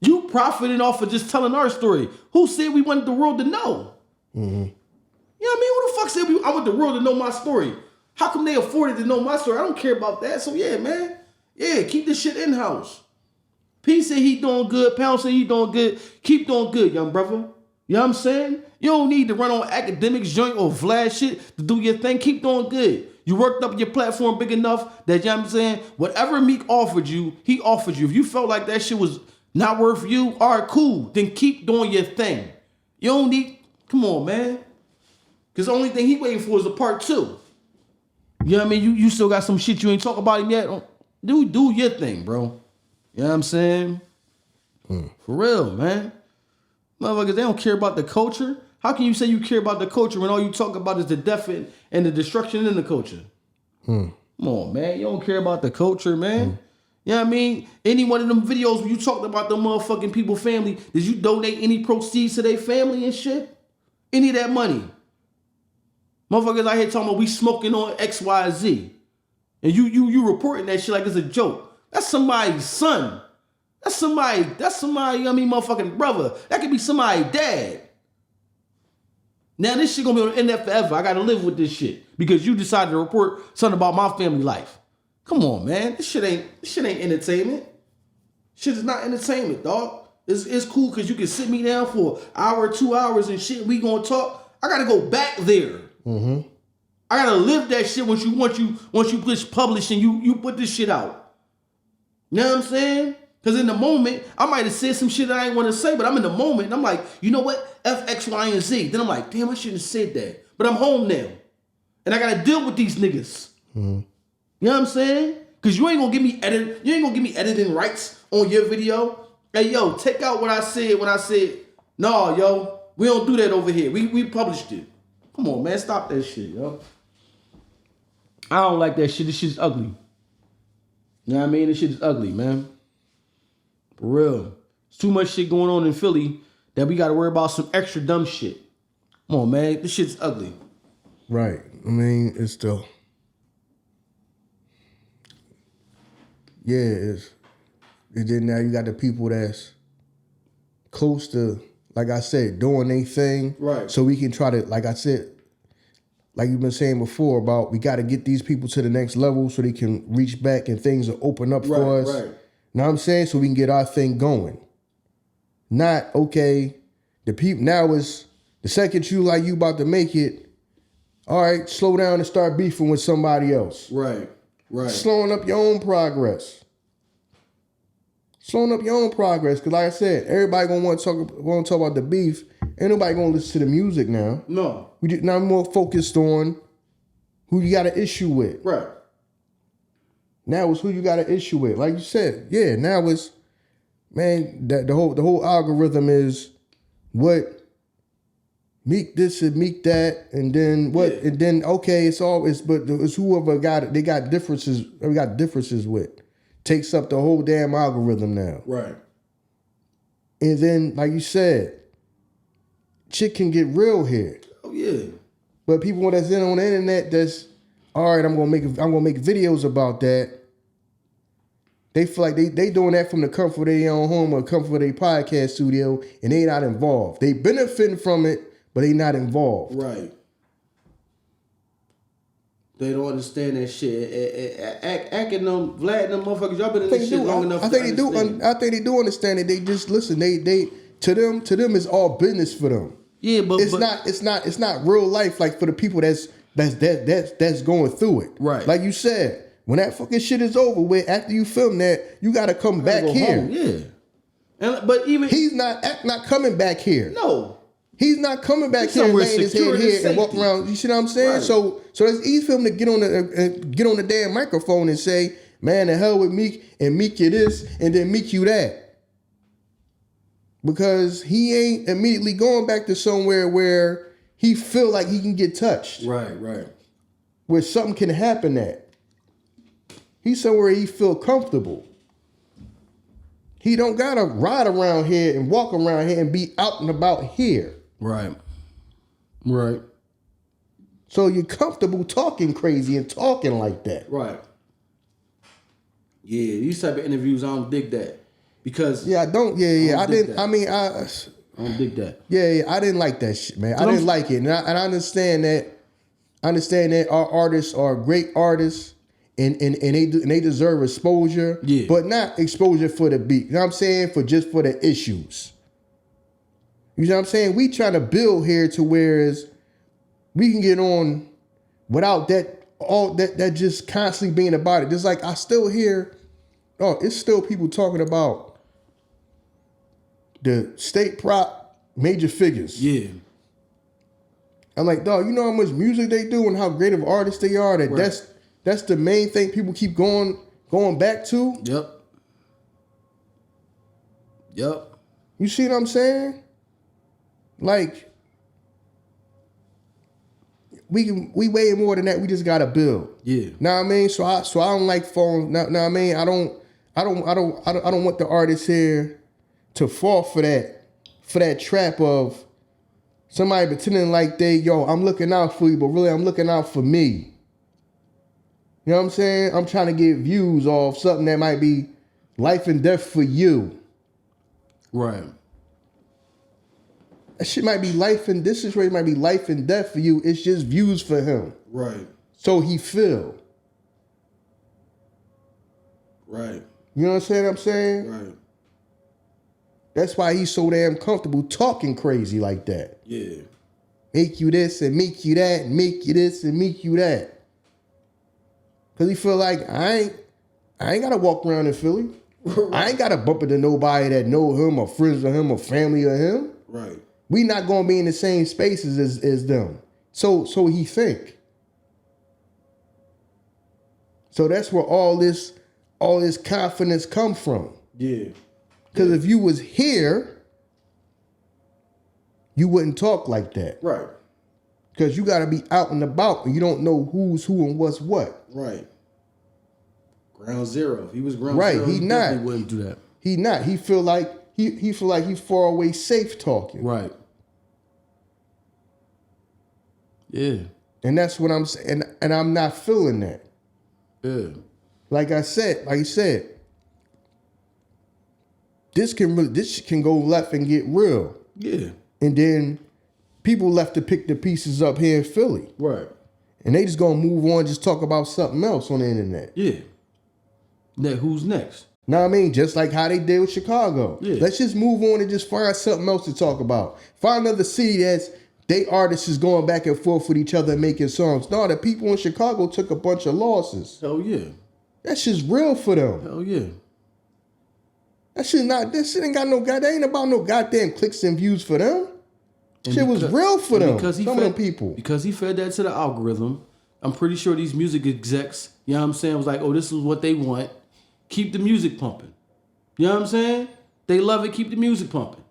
You profiting off of just telling our story. Who said we wanted the world to know? Mm-hmm. You know what I mean? Who the fuck said I want the world to know my story? How come they afforded to know my story? I don't care about that. So yeah, man. Yeah, keep this shit in-house. P said he doing good. Pound said he doing good. Keep doing good, young brother. You know what I'm saying? You don't need to run on Akademiks joint or Vlad shit to do your thing. Keep doing good. You worked up your platform big enough that, you know what I'm saying, whatever Meek offered you, he offered you. If you felt like that shit was not worth you, all right, cool. Then keep doing your thing. You don't need, come on, man. Because the only thing he waiting for is a part 2. You know what I mean? You still got some shit you ain't talk about him yet. Do your thing, bro. You know what I'm saying? For real, man. Motherfuckers, they don't care about the culture. How can you say you care about the culture when all you talk about is the death and the destruction in the culture? Come on, man. You don't care about the culture, man. You know You know what I mean? Any one of them videos where you talked about the motherfucking people family, did you donate any proceeds to their family and shit? Any of that money? Motherfuckers out here talking about we smoking on XYZ. And you reporting that shit like it's a joke. That's somebody's son. That's somebody, motherfucking brother. That could be somebody's dad. Now this shit gonna be on the internet forever. I gotta live with this shit because you decided to report something about my family life. Come on, man. This shit ain't entertainment. Shit is not entertainment, dog. It's cool because you can sit me down for an hour, 2 hours and shit. We gonna talk. I gotta go back there. Mm-hmm. I gotta live that shit once you push publish and you put this shit out. You know what I'm saying? Because in the moment, I might have said some shit that I ain't want to say, but I'm in the moment and I'm like, you know what? F, X, Y, and Z. Then I'm like, damn, I shouldn't have said that. But I'm home now. And I gotta deal with these niggas. Mm-hmm. You know what I'm saying? Because you ain't gonna give me editing rights on your video. Hey, yo, take out what I said when I said, no, yo, we don't do that over here. We published it. Come on, man, stop that shit, yo. I don't like that shit. This shit's ugly. You know what I mean? This shit is ugly, man. For real. There's too much shit going on in Philly that we gotta worry about some extra dumb shit. Come on, man. This shit's ugly. Right. I mean, it's still... Yeah, and then now you got the people that's close to, like I said, doing their thing. Right. So we can try to, like I said, like you've been saying before about we got to get these people to the next level so they can reach back and things will open up for us. Right. Know what I'm saying? So we can get our thing going. Not, okay, the people, now is the second you about to make it, all right, slow down and start beefing with somebody else. Right. Right. Slowing up your own progress. Slowing up your own progress. Because like I said, everybody gonna want to talk about the beef. Ain't nobody gonna listen to the music now. No. Now we're more focused on who you got an issue with. Right. Now it's who you got an issue with. Like you said, yeah, now it's, man, the whole algorithm is what Meek this and Meek that, and then what, yeah. And then okay, it's whoever got it. They got differences. We got differences with. Takes up the whole damn algorithm now. Right. And then, like you said, shit can get real here. Oh yeah. But people that's in on the internet, that's all right. I'm gonna make videos about that. They feel like they doing that from the comfort of their own home or comfort of their podcast studio, and they not involved. They benefiting from it, but they not involved. Right. They don't understand that shit. Acting them, Vlad and them motherfuckers, y'all been in this shit long enough. I think they do. I think they do understand it. They just listen. They to them is all business for them. Yeah, but it's not real life like for the people that's going through it. Right. Like you said, when that fucking shit is over with, after you film that, you gotta come back here. Home. Yeah. But even he's not coming back here. No. He's not coming back here and laying his head here and walk around. You see what I'm saying? Right. So it's easy for him to get on the damn microphone and say, "Man, the hell with Meek and Meek you this and then Meek you that," because he ain't immediately going back to somewhere where he feel like he can get touched. Right, right. Where something can happen at. He's somewhere he feel comfortable. He don't gotta ride around here and walk around here and be out and about here. Right. Right. So you're comfortable talking crazy and talking like that. Right. Yeah, these type of interviews, I don't dig that. Because I don't dig that. Yeah, I didn't like that shit, man. I didn't like it. And I understand that. I understand that our artists are great artists and they deserve exposure. Yeah. But not exposure for the beat. You know what I'm saying? For the issues. You know what I'm saying? We trying to build here to whereas we can get on without that just constantly being about it. Just like I still hear, it's still people talking about the state prop major figures. Yeah. I'm like, dog, you know how much music they do and how great of artists they are? That's the main thing people keep going back to. Yep. Yep. You see what I'm saying? Like, we way more than that. We just gotta build. Yeah. Know what I mean? So I don't like phones. Know what I mean? I I don't want the artists here to fall for that trap of somebody pretending like I'm looking out for you, but really I'm looking out for me. You know what I'm saying? I'm trying to get views off something that might be life and death for you. Right. That shit might be this situation might be life and death for you. It's just views for him. Right. So he feel. Right. You know what I'm saying? Right. That's why he's so damn comfortable talking crazy like that. Yeah. Make you this and make you that and make you this and make you that. Cause he feel like I ain't gotta walk around in Philly. I ain't gotta bump into nobody that know him or friends with him or family of him. Right. We not gonna be in the same spaces as them. So he think. So that's where all this confidence come from. Yeah. Because if you was here, you wouldn't talk like that. Right. Because you got to be out and about and you don't know who's who and what's what. Right. Ground zero. If he was ground right, zero, he not. He wouldn't do that. He not. He feel like he's far away safe talking. Right. Yeah. And that's what I'm saying. And I'm not feeling that. Yeah. Like I said, this can go left and get real. Yeah. And then people left to pick the pieces up here in Philly. Right. And they just gonna move on, just talk about something else on the internet. Yeah. Who's next? Know what I mean? Just like how they did with Chicago. Yeah. Let's just move on and just find something else to talk about. Find another city that's they artists is going back and forth with each other and making songs. No, the people in Chicago took a bunch of losses. Hell yeah. That's just real for them. Hell yeah. That shit ain't got no that ain't about no goddamn clicks and views for them. Shit was real for them. Because some of them people. Because he fed that to the algorithm. I'm pretty sure these music execs, you know what I'm saying, was like, oh, this is what they want. Keep the music pumping. You know what I'm saying? They love it, keep the music pumping.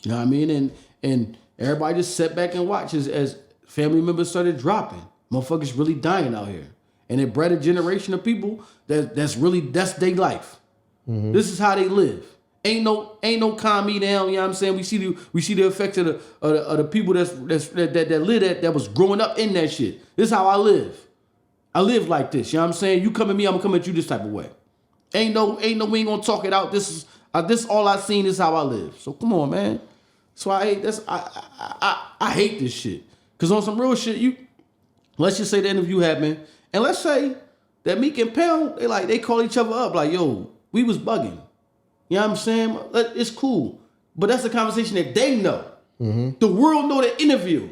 You know what I mean? And everybody just sat back and watched as family members started dropping. Motherfuckers really dying out here. And it bred a generation of people that's their life. Mm-hmm. This is how they live. Ain't no calm me down. You know what I'm saying? We see the effects of the people that was growing up in that shit. This is how I live. I live like this. You know what I'm saying? You come at me, I'm gonna come at you this type of way. Ain't no we ain't gonna talk it out. This all I seen. This is how I live. So come on, man. So I hate this. I hate this shit. Cause on some real shit, let's just say the interview happened, and let's say that Meek and Pound they call each other up like, yo, we was bugging. You know what I'm saying? It's cool. But that's the conversation that they know. Mm-hmm. The world know the interview.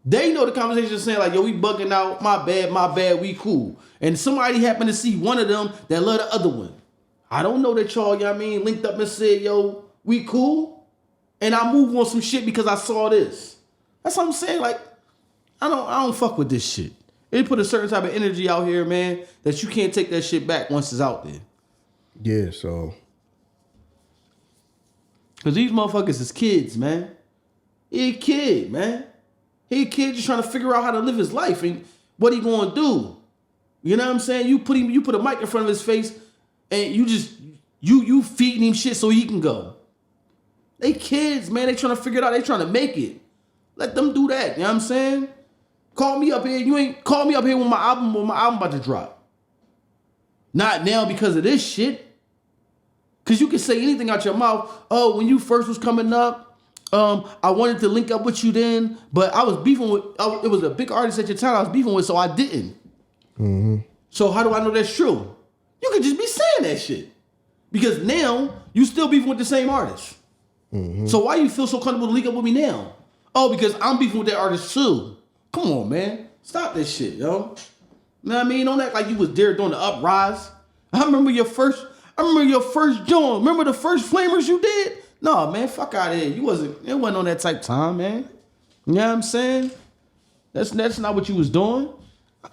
They know the conversation saying like, yo, we bugging out, my bad, we cool. And somebody happened to see one of them that love the other one. I don't know that y'all, you know what I mean, linked up and said, yo, we cool. And I move on some shit because I saw this. That's what I'm saying. Like, I don't fuck with this shit. It put a certain type of energy out here, man, that you can't take that shit back once it's out there. Yeah, so. Because these motherfuckers is kids, man. He a kid, man. He a kid just trying to figure out how to live his life and what he gonna do. You know what I'm saying? You put a mic in front of his face and you feeding him shit so he can go. They kids, man. They trying to figure it out. They trying to make it. Let them do that. You know what I'm saying? Call me up here. You ain't call me up here when my album about to drop. Not now because of this shit. Cause you can say anything out your mouth. Oh, when you first was coming up, I wanted to link up with you then, but I was beefing with. It was a big artist at your time I was beefing with, so I didn't. Mm-hmm. So how do I know that's true? You could just be saying that shit because now you still beefing with the same artist. Mm-hmm. So why you feel so comfortable to link up with me now? Oh, because I'm beefing with that artist too. Come on, man, stop this shit, yo. You know what I mean? Don't act like you was there during the uprise. I remember your first joint. Remember the first Flamers you did? No, man, fuck out of here. It wasn't on that type time, man. You know what I'm saying? That's not what you was doing. You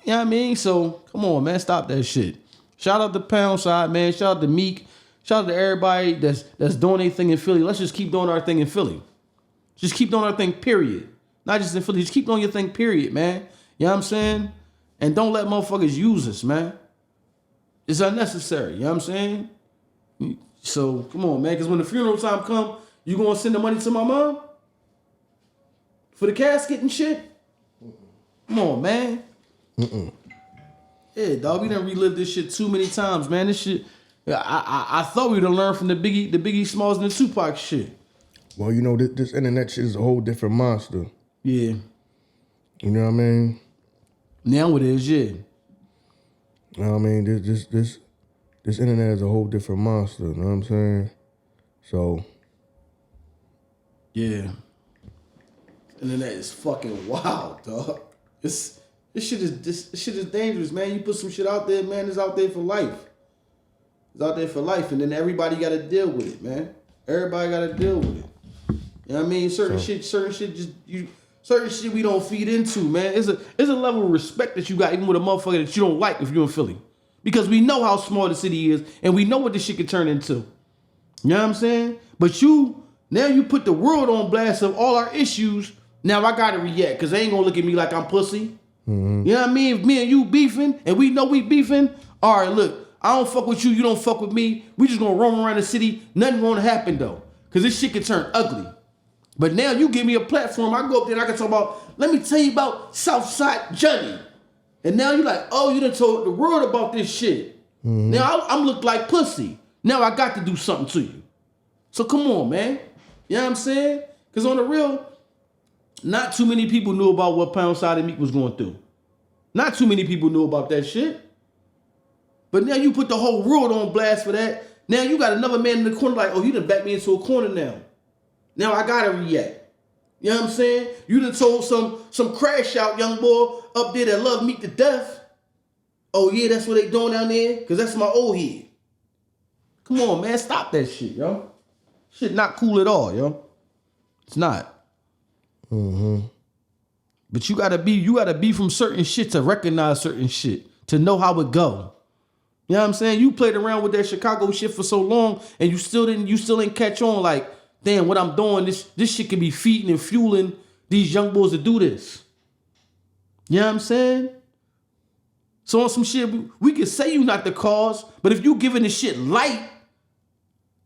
know what I mean? So, come on, man, stop that shit. Shout out to Pound Side, man. Shout out to Meek. Shout out to everybody that's doing their thing in Philly. Let's just keep doing our thing in Philly. Just keep doing our thing, period. Not just in Philly. Just keep doing your thing, period, man. You know what I'm saying? And don't let motherfuckers use us, man. It's unnecessary. You know what I'm saying? So come on, man. Because when the funeral time come, you gonna send the money to my mom for the casket and shit? Come on, man. Yeah, dog. We done relived this shit too many times, man. This shit. I thought we'd have learned from the Biggie Smalls and the Tupac shit. Well, you know, this internet shit is a whole different monster. Yeah. You know what I mean? Now it is, yeah. You know what I mean? This internet is a whole different monster. You know what I'm saying? So. Yeah. Internet is fucking wild, dog. This shit is dangerous, man. You put some shit out there, man, it's out there for life. It's out there for life, and then everybody got to deal with it, man. Everybody got to deal with it. You know what I mean? Certain shit we don't feed into, man. It's a level of respect that you got even with a motherfucker that you don't like if you're in Philly. Because we know how small the city is, and we know what this shit can turn into. You know what I'm saying? But now you put the world on blast of all our issues. Now I gotta react, because they ain't gonna look at me like I'm pussy. Mm-hmm. You know what I mean? If me and you beefing, and we know we beefing, all right, look, I don't fuck with you, you don't fuck with me. We just gonna roam around the city. Nothing gonna happen though. Because this shit can turn ugly. But now you give me a platform, I go up there and I can talk about, let me tell you about Southside Johnny. And now you're like, oh, you done told the world about this shit. Mm-hmm. Now I'm look like pussy. Now I got to do something to you. So come on, man. You know what I'm saying? Because on the real, not too many people knew about what Pound Side and Meek was going through. Not too many people knew about that shit. But now you put the whole world on blast for that. Now you got another man in the corner like, oh, you done backed me into a corner now. Now I gotta react. You know what I'm saying? You done told some crash out young boy up there that love Meek to death. Oh yeah, that's what they doing down there? Because that's my old head. Come on, man. Stop that shit, yo. Shit not cool at all, yo. It's not. Mm-hmm. But you gotta be from certain shit to recognize certain shit, to know how it go. You know what I'm saying? You played around with that Chicago shit for so long, and you still didn't catch on. Like, damn, what I'm doing, this shit can be feeding and fueling these young boys to do this. You know what I'm saying? So on some shit, we can say you not the cause, but if you giving this shit light,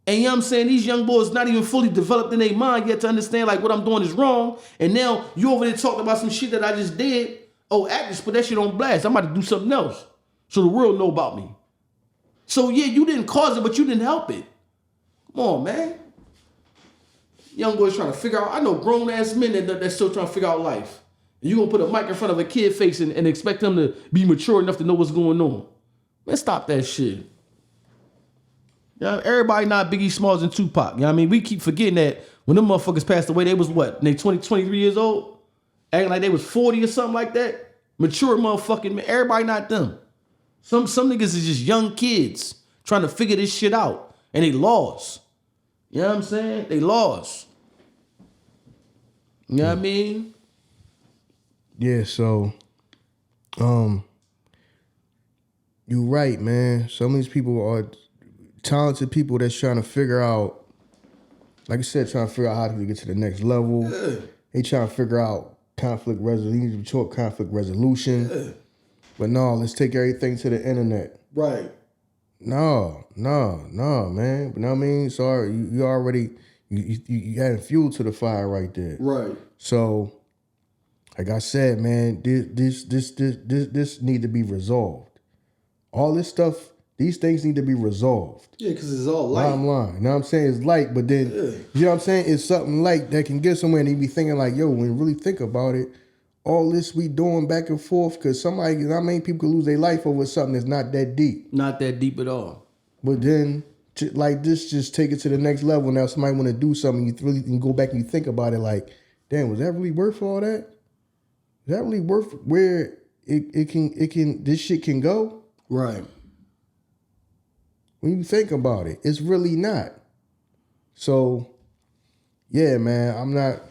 and you know what I'm saying, these young boys not even fully developed in their mind yet to understand like what I'm doing is wrong, and now you over there talking about some shit that I just did. Oh, just put that shit on blast. I'm about to do something else so the world know about me. So yeah, you didn't cause it, but you didn't help it. Come on, man. Young boys trying to figure out. I know grown ass men that still trying to figure out life. And you gonna put a mic in front of a kid face and expect them to be mature enough to know what's going on. Man, stop that shit. You know, everybody not Biggie Smalls and Tupac. You know what I mean? We keep forgetting that when them motherfuckers passed away, they was what? They 23 years old? Acting like they was 40 or something like that? Mature motherfucking men. Everybody not them. Some niggas is just young kids trying to figure this shit out. And they lost. You know what I'm saying? They lost. You know what I mean? Yeah, so you're right, man. Some of these people are talented people that's trying to figure out, like I said, trying to figure out how to get to the next level. Yeah. They trying to figure out conflict resolution. But no, let's take everything to the internet. Right. No, man. But know what I mean? Sorry, you already you adding fuel to the fire right there. Right. So, like I said, man, this need to be resolved. All this stuff, these things need to be resolved. Yeah, because it's all light. Bottom line. You know what I'm saying? It's light, but then, you know what I'm saying? It's something light that can get somewhere and you be thinking like, yo, when you really think about it, all this we doing back and forth, because somebody, how many people could lose their life over something that's not that deep? Not that deep at all. But then, like this, just take it to the next level. Now somebody want to do something, you really can go back and you think about it like, damn, was that really worth all that? Is that really worth where it can this shit can go? Right. When you think about it, it's really not. So, yeah, man, I'm not.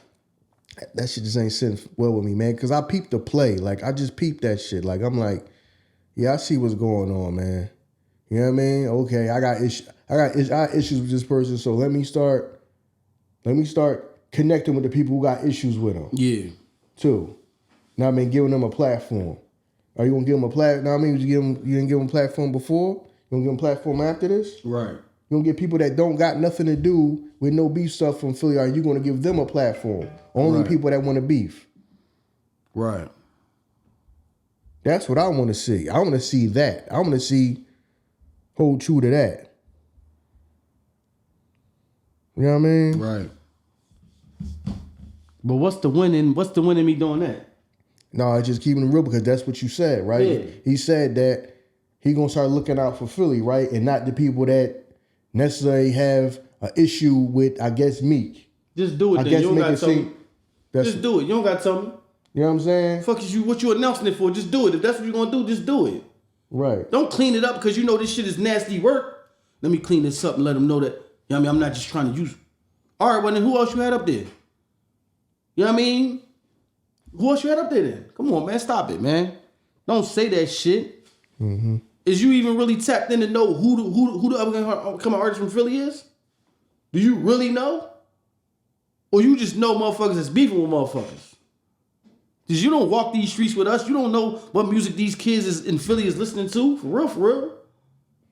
That shit just ain't sitting well with me, man. Because I peeped the play. Like, I just peeped that shit. Like, I'm like, yeah, I see what's going on, man. You know what I mean? Okay, I got issues with this person, so let me start connecting with the people who got issues with them. Yeah. Too. Now I mean, giving them a platform. Are you gonna give them a platform? Now I mean, you didn't give them a platform before? You gonna give them platform after this? Right. You gonna get people that don't got nothing to do with no beef stuff from Philly, are you gonna give them a platform? Only Right. people that want to beef. Right. That's what I want to see. I want to see that. I want to see hold true to that. You know what I mean? Right. But what's the win in me doing that? No, it's just keeping it real because that's what you said, right? Yeah. He said that he gonna start looking out for Philly, right? And not the people that necessarily have an issue with, I guess, Meek. Just do it. I then. guess You don't make gotta it tell me. seem Just do it. You don't gotta tell me. You know what I'm saying? Fuck is you? What you announcing it for? Just do it. If that's what you're gonna do, just do it. Right. Don't clean it up because you know this shit is nasty work. Let me clean this up and let them know that. You know what I mean? I'm not just trying to use. All right. Well then, who else you had up there? You know what I mean? Who else you had up there then? Come on, man. Stop it, man. Don't say that shit. Mm-hmm. Is you even really tapped in to know who the upcoming artist from Philly is? Do you really know? Or you just know motherfuckers that's beefing with motherfuckers? Because you don't walk these streets with us. You don't know what music these kids in Philly is listening to. For real, for real.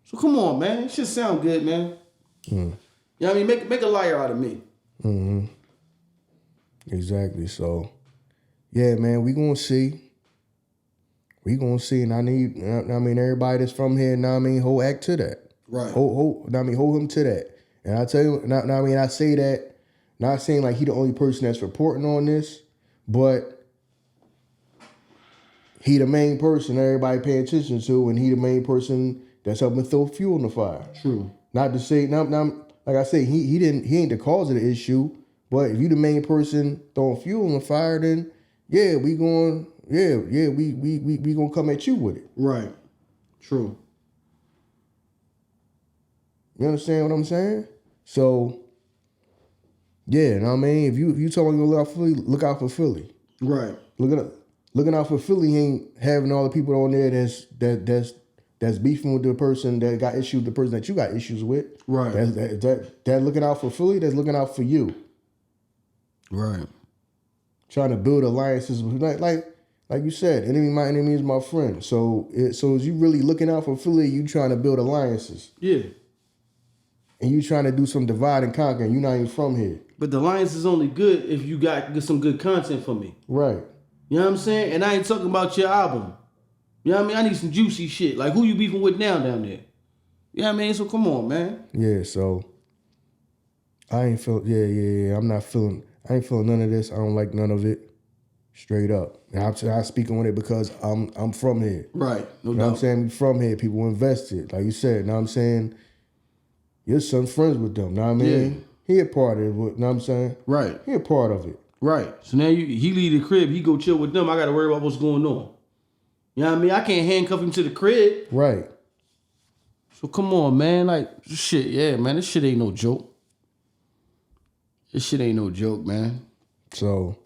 So come on, man. It should sound good, man. You know what I mean? Make a liar out of me. Mm-hmm. Exactly. So, yeah, man, we gonna see. We gonna see, and I mean, everybody that's from here, hold act to that. Right. Hold him to that. And I tell you, I say that, not saying like he the only person that's reporting on this, but he the main person everybody pay attention to, and he the main person that's helping throw fuel in the fire. True. Not to say, like I say, he ain't the cause of the issue, but if you the main person throwing fuel in the fire, then yeah, we gonna come at you with it. Right. True. You understand what I'm saying? So, yeah, know what I mean? If you talking to look out for Philly. Right. Looking out for Philly ain't having all the people on there that's beefing with the person that got issues, the person that you got issues with. Right. That looking out for Philly, that's looking out for you. Right. Trying to build alliances with, like you said, my enemy is my friend. So is you really looking out for Philly, you trying to build alliances. Yeah. And you trying to do some divide and conquer, and you're not even from here. But the alliance is only good if you got some good content for me. Right. You know what I'm saying? And I ain't talking about your album. You know what I mean? I need some juicy shit. Like, who you beefing with now down there? You know what I mean? So come on, man. Yeah, so I ain't feel, yeah. I ain't feeling none of this. I don't like none of it. Straight up. And I'm speaking on it because I'm from here. Right. No You know doubt. what I'm saying? We from here. People invested. Like you said, know what I'm saying? Your son's friends with them. Know what I mean? Yeah. He a part of it. Know what I'm saying? Right. He a part of it. Right. So now he leave the crib, he go chill with them. I got to worry about what's going on. You know what I mean? I can't handcuff him to the crib. Right. So come on, man. Like, shit, yeah, man. This shit ain't no joke. This shit ain't no joke, man. So,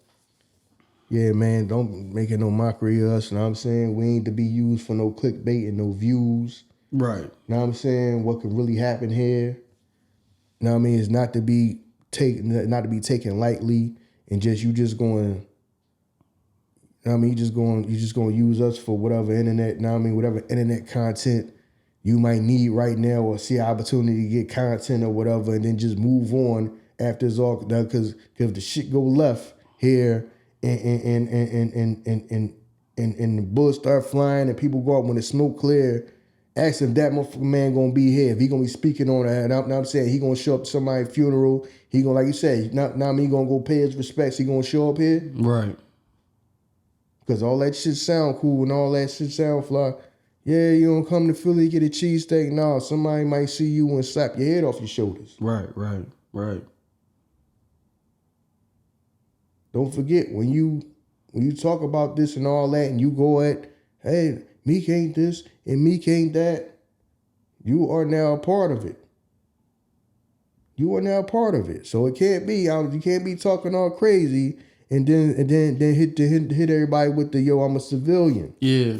yeah, man, don't make it no mockery of us. Know what I'm saying? We ain't to be used for no clickbait and no views. Right. Know what I'm saying? What could really happen here? Know what I mean? Is not to be taken lightly and you just going. I mean, you just going to use us for whatever internet. Know what I mean? Whatever internet content you might need right now, or see an opportunity to get content or whatever, and then just move on after it's all done. Because if the shit go left here and the bullets start flying and people go up when the smoke clear. Ask if that motherfucking man gonna be here. If he gonna be speaking on that, now I'm saying he gonna show up to somebody's funeral. He gonna, like you said, now he gonna go pay his respects. He gonna show up here, Right. because all that shit sound cool and all that shit sound fly. Yeah, you don't come to Philly get a cheesesteak. No, somebody might see you and slap your head off your shoulders. Right. Don't forget when you talk about this and all that, and you go at, hey, Meek ain't this and Meek ain't that. You are now a part of it. You are now a part of it. So it can't be, you can't be talking all crazy and then hit everybody with the, yo, I'm a civilian. Yeah.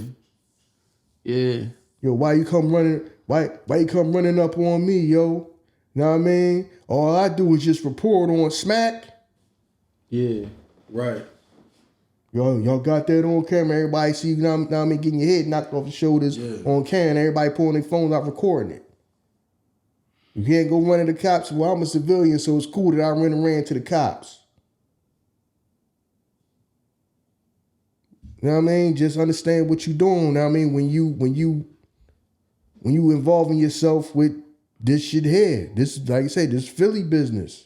Yo, why you come running up on me, yo? Know what I mean? All I do is just report on smack. Yeah. Right. You Y'all got that on camera. Everybody see, you know what I mean, getting your head knocked off your shoulders on camera. Everybody pulling their phones out recording it. You can't go run to the cops. Well, I'm a civilian, so it's cool that I ran to the cops. You know what I mean? Just understand what you're doing. You know what I mean? When you involving yourself with this shit here, this, like I say, this Philly business.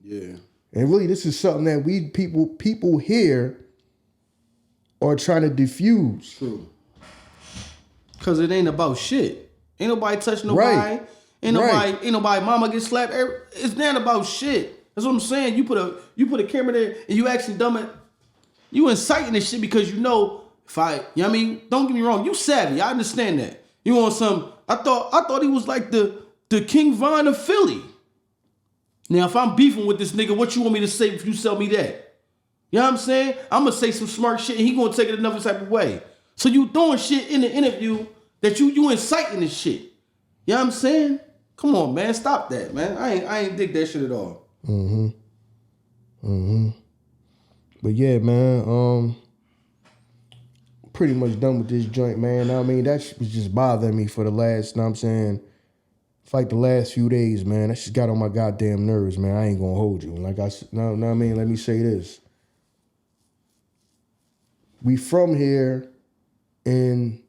Yeah. And really, this is something that we people here are trying to diffuse. True. Cause it ain't about shit. Ain't nobody touching nobody. Right. Ain't nobody mama get slapped. It's not about shit. That's what I'm saying. You put a camera there and you actually dumb it. You inciting this shit because you know if I, you know what I mean? Don't get me wrong, you savvy. I understand that. You want some, I thought he was like the King Von of Philly. Now, if I'm beefing with this nigga, what you want me to say if you sell me that? You know what I'm saying? I'm gonna say some smart shit and he gonna take it another type of way. So you doing shit in the interview that you inciting this shit. You know what I'm saying? Come on, man. Stop that, man. I ain't dig that shit at all. But yeah, man, pretty much done with this joint, man. I mean, that shit was just bothering me for the last, know what I'm saying, like the last few days, man. That shit got on my goddamn nerves, man. I ain't gonna hold you. Like I said, know what I mean? Let me say this. We from here and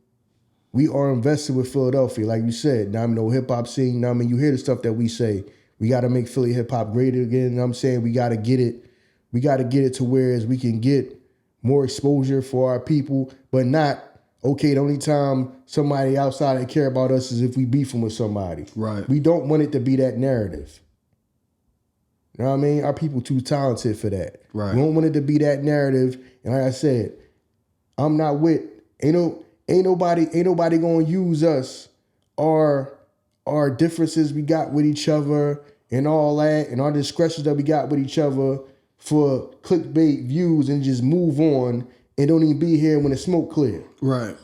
we are invested with Philadelphia, like you said. Now I mean, no hip hop scene. Now I mean, you hear the stuff that we say. We got to make Philly hip hop great again. You know what I'm saying? We got to get it. We got to get it to where as we can get more exposure for our people, but not, okay, the only time somebody outside that care about us is if we beefing with somebody. Right. We don't want it to be that narrative. You know what I mean? Our people too talented for that. Right. We don't want it to be that narrative. And like I said, I'm not with, ain't nobody gonna use us, our differences we got with each other and all that, and our discretions that we got with each other for clickbait views and just move on and don't even be here when the smoke clear. Right.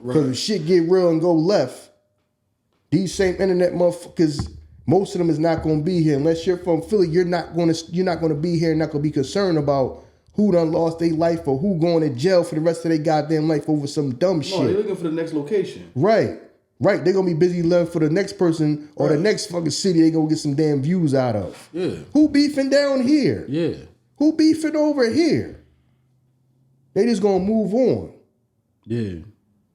Because if shit get real and go left, these same internet motherfuckers, most of them is not gonna be here. Unless you're from Philly, you're not gonna be here and not gonna be concerned about who done lost their life or who going to jail for the rest of their goddamn life over some dumb shit. No, they're looking for the next location. Right. They're going to be busy looking for the next person or the next fucking city they going to get some damn views out of. Yeah. Who beefing down here? Yeah. Who beefing over here? They just going to move on. Yeah.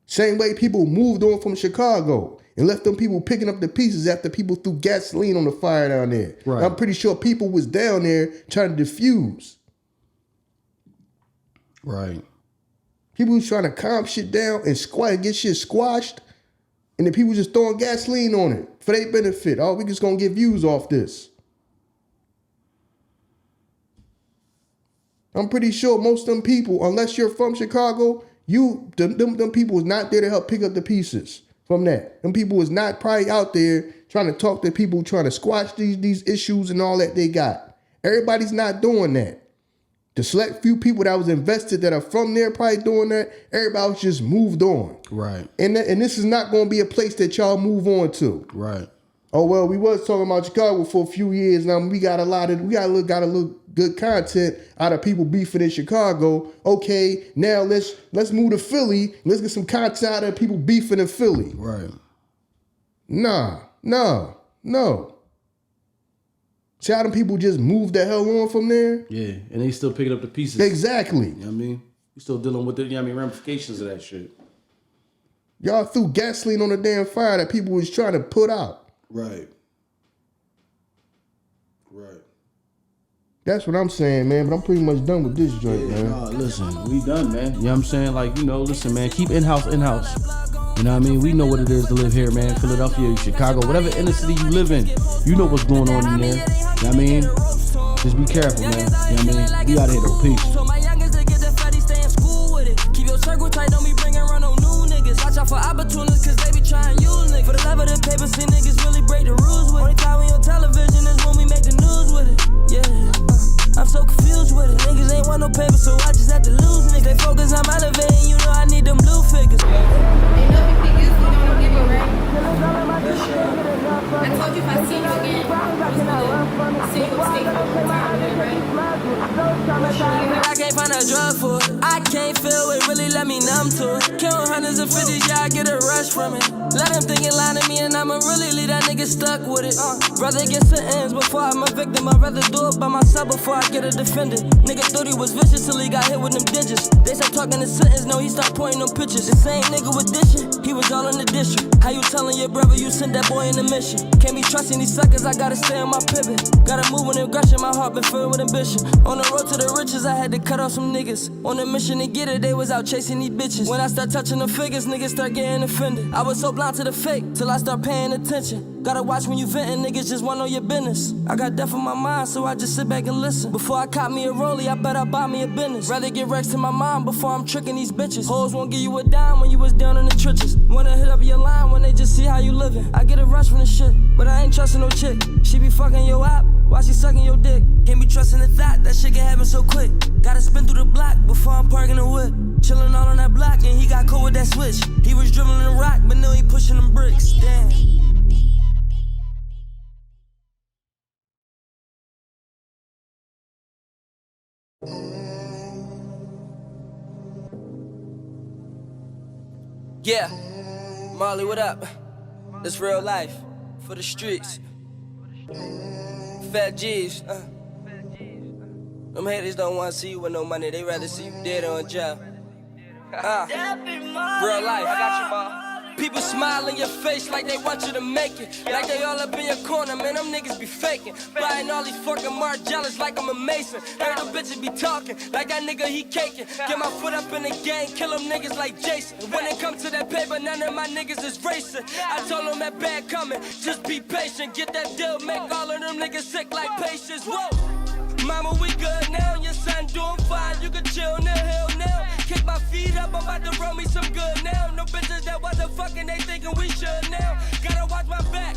Same way people moved on from Chicago and left them people picking up the pieces after people threw gasoline on the fire down there. Right. I'm pretty sure people was down there trying to diffuse. Right. People was trying to calm shit down and get shit squashed. And the people just throwing gasoline on it for their benefit. Oh, we just gonna get views off this. I'm pretty sure most of them people, unless you're from Chicago, them people was not there to help pick up the pieces from that. Them people was not probably out there trying to talk to people, trying to squash these issues and all that they got. Everybody's not doing that. The select few people that was invested that are from there probably doing that, everybody was just moved on. Right. And this is not going to be a place that y'all move on to. Right. Oh, well, we was talking about Chicago for a few years now. We got a little good content out of people beefing in Chicago. Okay, now let's move to Philly. Let's get some content out of people beefing in Philly. Right. No. See how them people just moved the hell on from there? Yeah, and they still picking up the pieces. Exactly. You know what I mean? You still dealing with the, you know what I mean, ramifications of that shit. Y'all threw gasoline on the damn fire that people was trying to put out. Right. That's what I'm saying, man. But I'm pretty much done with this joint, man. Nah, listen, we done, man. You know what I'm saying? Like, listen, man, keep in-house. You know what I mean? We know what it is to live here, man. Philadelphia, Chicago, whatever inner city you live in, you know what's going on in there. You know what I mean? Just be careful, man. You know what I mean? We out here though. Peace. So my youngest to get the fatty, stay in school with it. Keep your circle tight, don't be bringing around no new niggas. Watch out for opportunists, cause they be trying use niggas. For the love of the paper, see niggas really break the rules with it. Only time we on television is when we make the news with it. Yeah, I'm so confused with it. Niggas ain't want no paper, so I just have to lose niggas. They focus on elevating, you know I need them blue figures. Ain't nothing big if you don't give a right. I told you if I see you again, I see you stay for a long time, right? I can't find a drug for it. I'm too. Count hundreds and 50s, yeah, I get a rush from it. Let him think it line to me and I'ma really leave that nigga stuck with it. Rather get sentenced before I'm a victim. I'd rather do it by myself before I get a defendant. Nigga thought he was vicious till he got hit with them digits. They stopped talking the sentence, no, he stopped pointing them pictures. The same nigga with dishing, he was all in the district. How you telling your brother you sent that boy in the mission? Can't be trusting these suckers, I gotta stay on my pivot. Gotta move with aggression, my heart been filled with ambition. On the road to the riches, I had to cut off some niggas. On a mission to get it, they was out chasing these bitches. When I start touching the figures, niggas start getting offended. I was so blind to the fake, till I start paying attention. Gotta watch when you venting, niggas just want to know your business. I got death on my mind, so I just sit back and listen. Before I cop me a rollie, I bet I buy me a business. Rather get wrecks in my mind before I'm tricking these bitches. Hoes won't give you a dime when you was down in the trenches. Wanna hit up your line when they just see how you living. I get a rush from the shit, but I ain't trusting no chick. She be fucking your app while she sucking your dick. Can't be trusting the thought, that shit can happen so quick. Gotta spin through the block before I'm parking the whip. Chillin' all on that block and he got cold with that switch. He was dribbling the rock, but now he pushing them bricks. Damn. Yeah, Marley, what up? It's real life for the streets. Phat Geez. Them haters don't want to see you with no money, they rather see you dead or in jail. Real life. I got you, Ma. People smile in your face like they want you to make it. Like they all up in your corner, man, them niggas be faking. Buying all these fucking Margielas like I'm a Mason. Heard them bitches be talking like that nigga he caking. Get my foot up in the game, kill them niggas like Jason. When it comes to that paper, none of my niggas is racing. I told them that bad coming, just be patient. Get that deal, make all of them niggas sick like patience. Whoa, mama, we good now, your son doing fine. You can chill now, hell now. Kick my feet up, I'm about to roll me some good now. No bitches that wasn't fucking, they thinking we should now. Gotta watch my back,